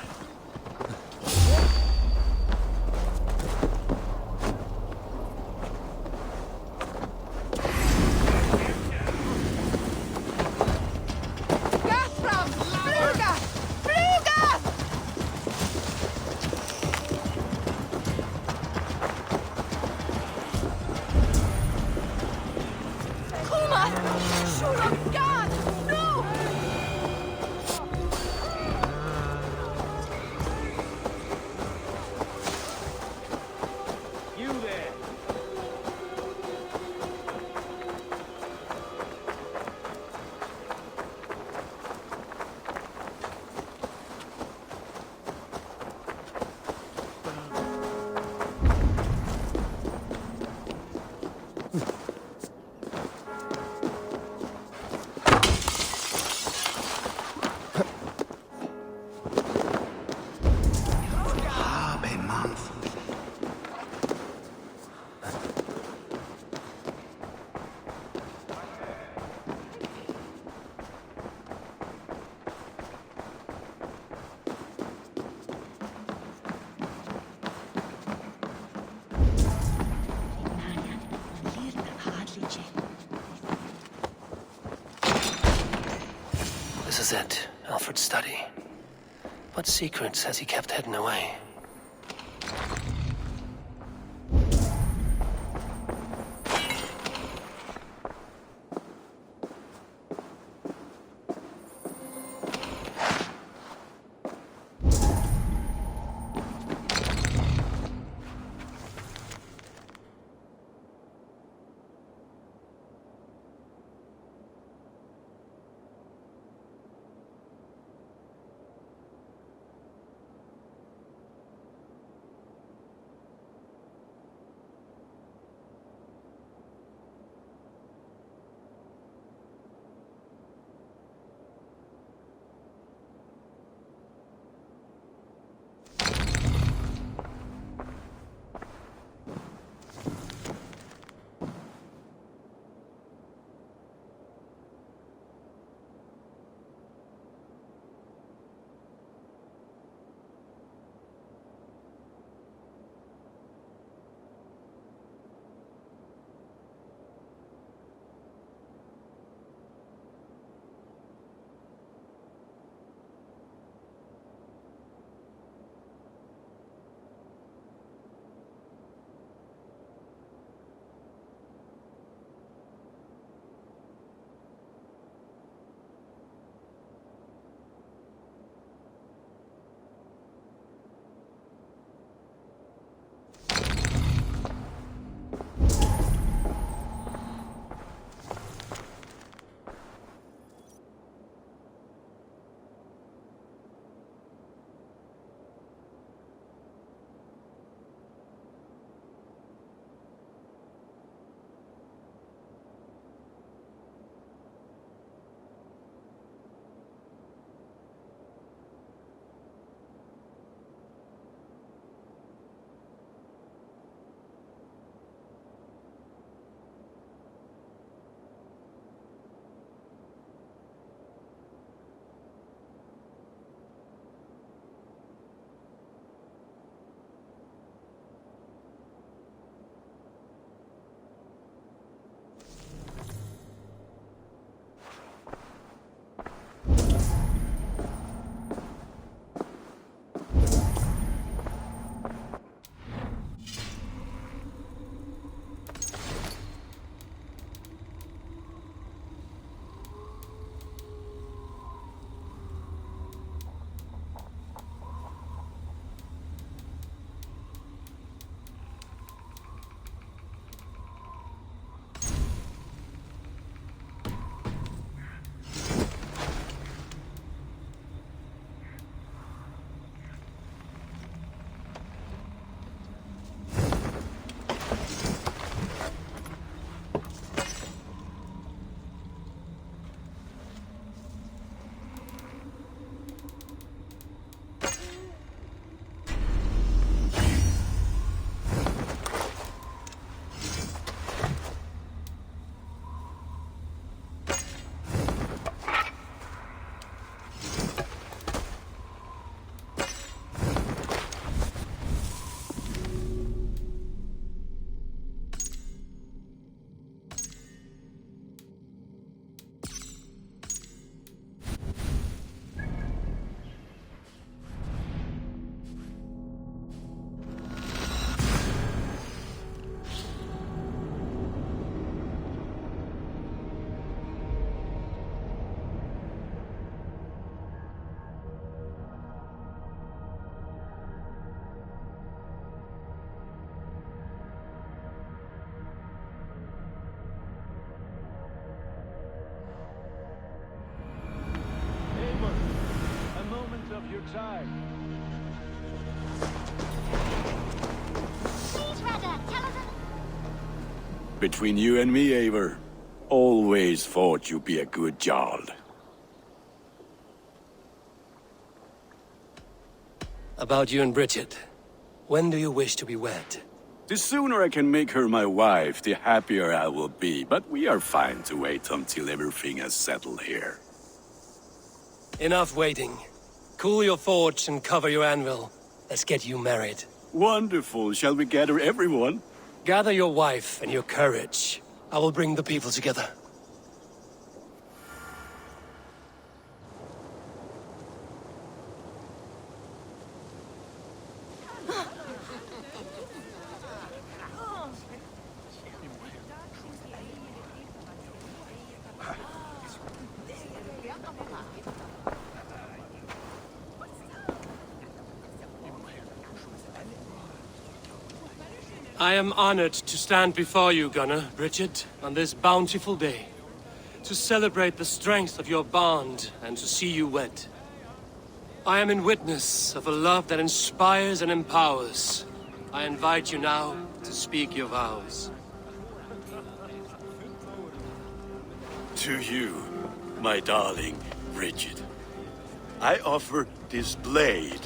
This is it, Alfred's study. What secrets has he kept hidden away? Between you and me, Eivor, always thought you'd be a good Jarl. About you and Bridget. When do you wish to be wed? The sooner I can make her my wife, the happier I will be. But we are fine to wait until everything has settled here. Enough waiting. Cool your forge and cover your anvil. Let's get you married. Wonderful. Shall we gather everyone? Gather your wife and your courage. I will bring the people together. I am honored to stand before you, Gunnar, Bridget, on this bountiful day, to celebrate the strength of your bond and to see you wed. I am in witness of a love that inspires and empowers. I invite you now to speak your vows. To you, my darling Bridget, I offer this blade,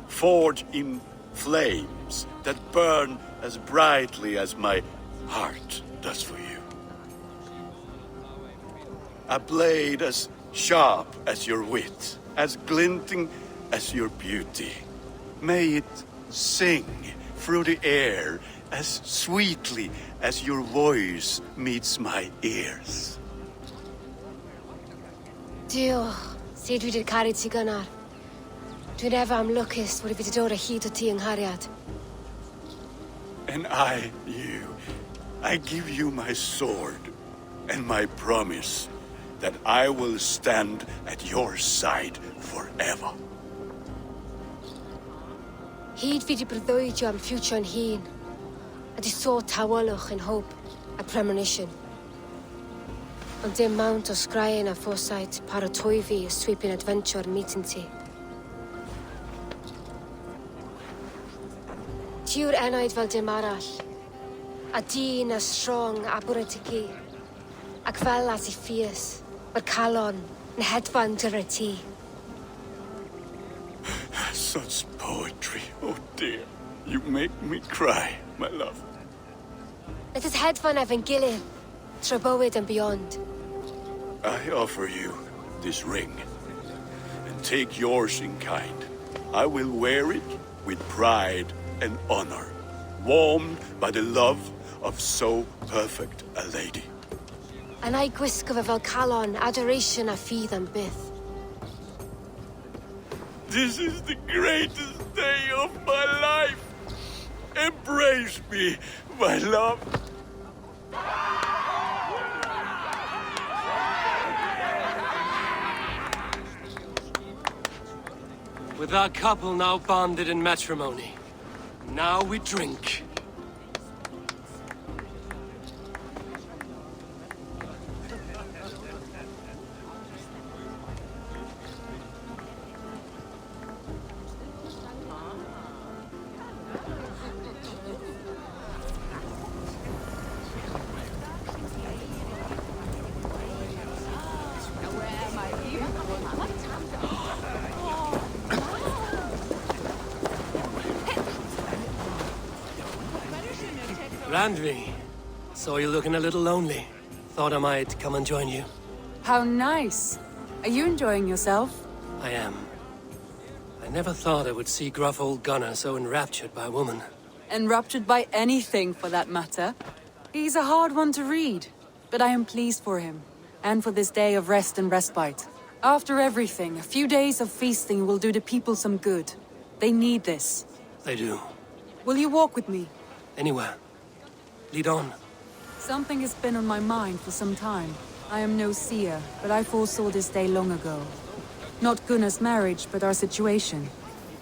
forged in flames that burn as brightly as my heart does for you. A blade as sharp as your wit, as glinting as your beauty. May it sing through the air as sweetly as your voice meets my ears. Dio, syd fi 'di'r caru ti gynnar. Dwi'n efo am lwcus bod fi 'di dod o hyd o ti yng nghariad. And I give you my sword and my promise that I will stand at your side forever. Hyd fi 'di breuddwydio am ffiwtio'n hun, a di sôn tawelwch yn hope a premonition. Ond dim mount o sgraen a foresight paratoi fi a sweeping adventure meeting ti. Tiw'r enaid fel dim arall, a dyn a strong a bwrentigi, ac fel at I ffies, mae'r calon yn hedfan dyr y ti. Such poetry, oh dear. You make me cry, my love. Let us hedfan efo'n gilydd, tro bywyd and beyond. I offer you this ring, and take yours in kind. I will wear it with pride and honor, warmed by the love of so perfect a lady. And I gwisgo fe fel calon, adoration a ffydd am byth. This is the greatest day of my life. Embrace me, my love. With our couple now bonded in matrimony, now we drink. Randvi, saw you looking a little lonely. Thought I might come and join you. How nice. Are you enjoying yourself? I am. I never thought I would see gruff old Gunnar so enraptured by a woman. Enraptured by anything, for that matter. He's a hard one to read, but I am pleased for him, and for this day of rest and respite. After everything, a few days of feasting will do the people some good. They need this. They do. Will you walk with me? Anywhere. Lead on. Something has been on my mind for some time. I am no seer, but I foresaw this day long ago. Not Gunnar's marriage, but our situation.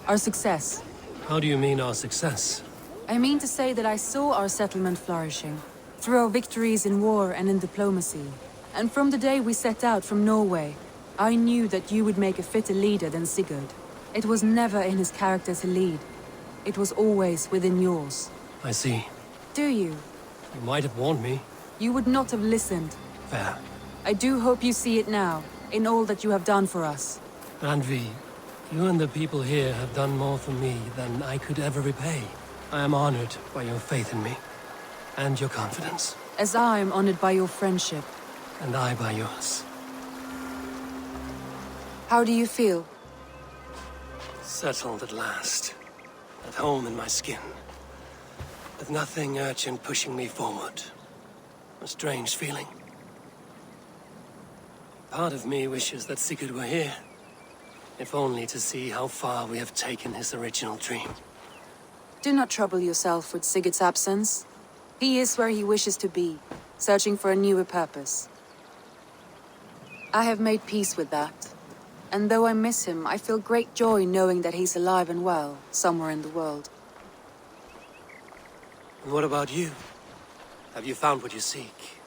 Our success. How do you mean our success? I mean to say that I saw our settlement flourishing, through our victories in war and in diplomacy. And from the day we set out from Norway, I knew that you would make a fitter leader than Sigurd. It was never in his character to lead. It was always within yours. I see. Do you? You might have warned me. you would not have listened. Fair. I do hope you see it now, in all that you have done for us. Randvi, you and the people here have done more for me than I could ever repay. I am honored by your faith in me, and your confidence. As I am honored by your friendship. And I by yours. How do you feel? Settled at last. At home in my skin. With nothing urgent pushing me forward. A strange feeling. Part of me wishes that Sigurd were here. If only to see how far we have taken his original dream. Do not trouble yourself with Sigurd's absence. He is where he wishes to be, searching for a newer purpose. I have made peace with that. And though I miss him, I feel great joy knowing that he's alive and well, somewhere in the world. And what about you? Have you found what you seek?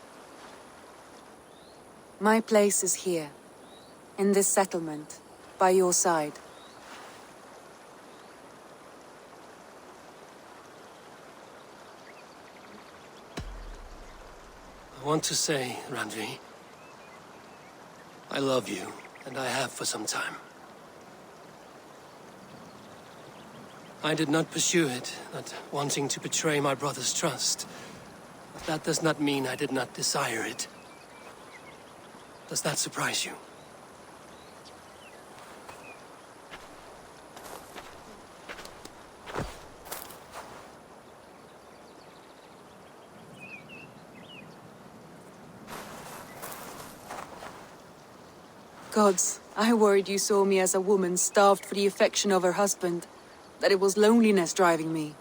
My place is here, in this settlement, by your side. I want to say, Randvi, I love you, and I have for some time. I did not pursue it, not wanting to betray my brother's trust. But that does not mean I did not desire it. Does that surprise you? Gods, I worried you saw me as a woman starved for the affection of her husband. That it was loneliness driving me.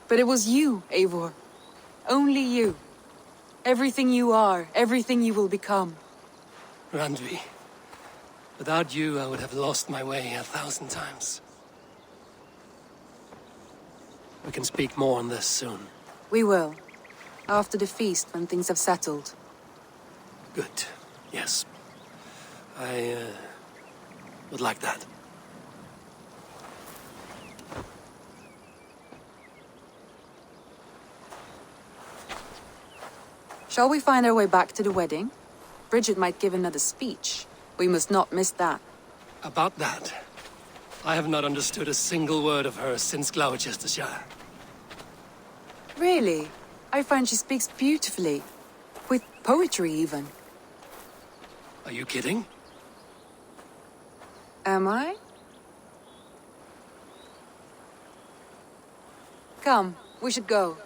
But it was you, Eivor. Only you. Everything you are, everything you will become. Randvi, without you I would have lost my way 1,000 times. We can speak more on this soon. We will. After the feast, when things have settled. Good. Yes. I would like that. Shall we find our way back to the wedding? Bridget might give another speech. We must not miss that. About that, I have not understood a single word of hers since Gloucestershire. Really? I find she speaks beautifully. With poetry, even. Are you kidding? Am I? Come, we should go.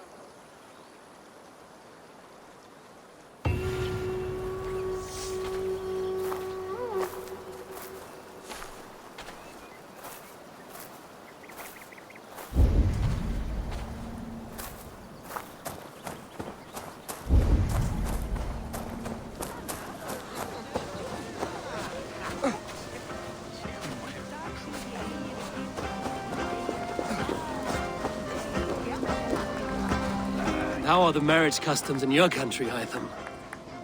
How are the marriage customs in your country, Hytham?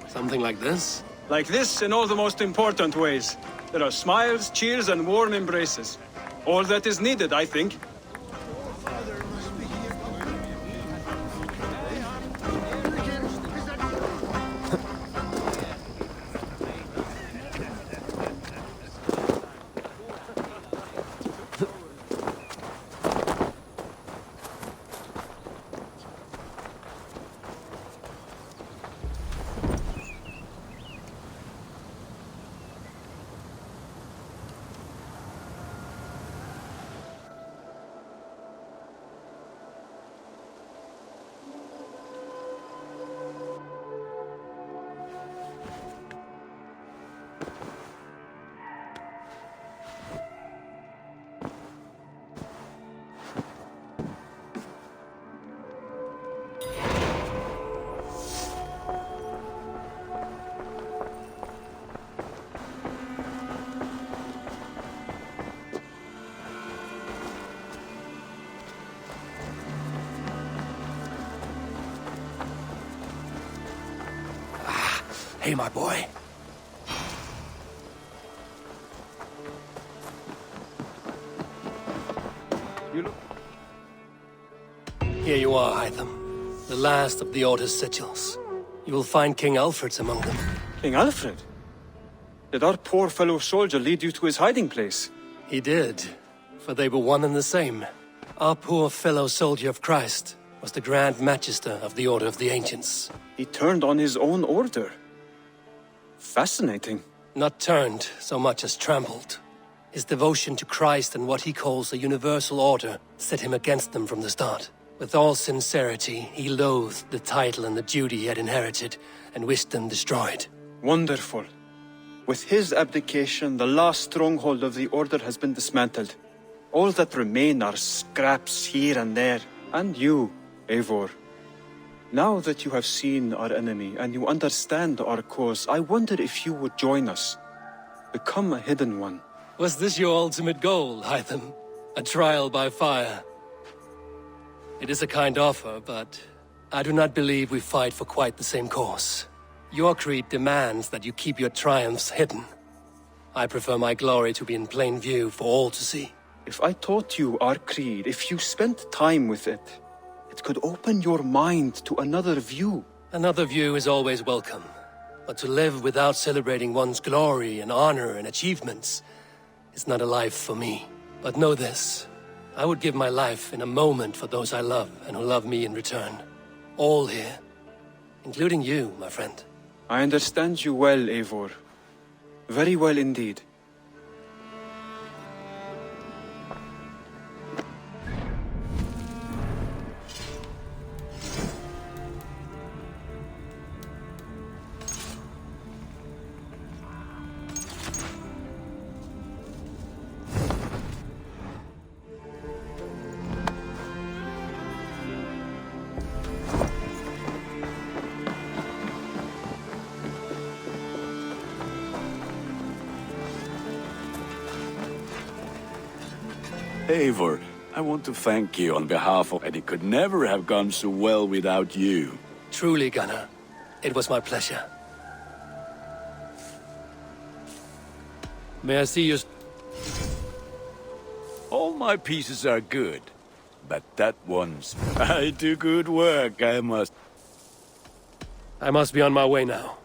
Something like this? Like this in all the most important ways. There are smiles, cheers, and warm embraces. All that is needed, I think. Hey, my boy. Here you are, Hytham. The last of the Order's sigils. You will find King Alfred's among them. King Alfred? Did our poor fellow soldier lead you to his hiding place? He did, for they were one and the same. Our poor fellow soldier of Christ was the Grand Magister of the Order of the Ancients. He turned on his own order. Fascinating. Not turned so much as trampled. His devotion to Christ and what he calls a universal order set him against them from the start. With all sincerity, he loathed the title and the duty he had inherited and wished them destroyed. Wonderful. With his abdication, the last stronghold of the Order has been dismantled. All that remain are scraps here and there. And you, Eivor. Now that you have seen our enemy and you understand our cause, I wonder if you would join us. Become a hidden one. Was this your ultimate goal, Hytham? A trial by fire? It is a kind offer, but I do not believe we fight for quite the same cause. Your creed demands that you keep your triumphs hidden. I prefer my glory to be in plain view for all to see. If I taught you our creed, if you spent time with it, it could open your mind to another view. Another view is always welcome. But to live without celebrating one's glory and honor and achievements is not a life for me. But know this, I would give my life in a moment for those I love and who love me in return. All here, including you, my friend. I understand you well, Eivor. Very well indeed. Eivor, I want to thank you on behalf of... And it could never have gone so well without you. Truly, Gunnar. It was my pleasure. May I see you... All my pieces are good, but that one's... I do good work, I must... I must be on my way now.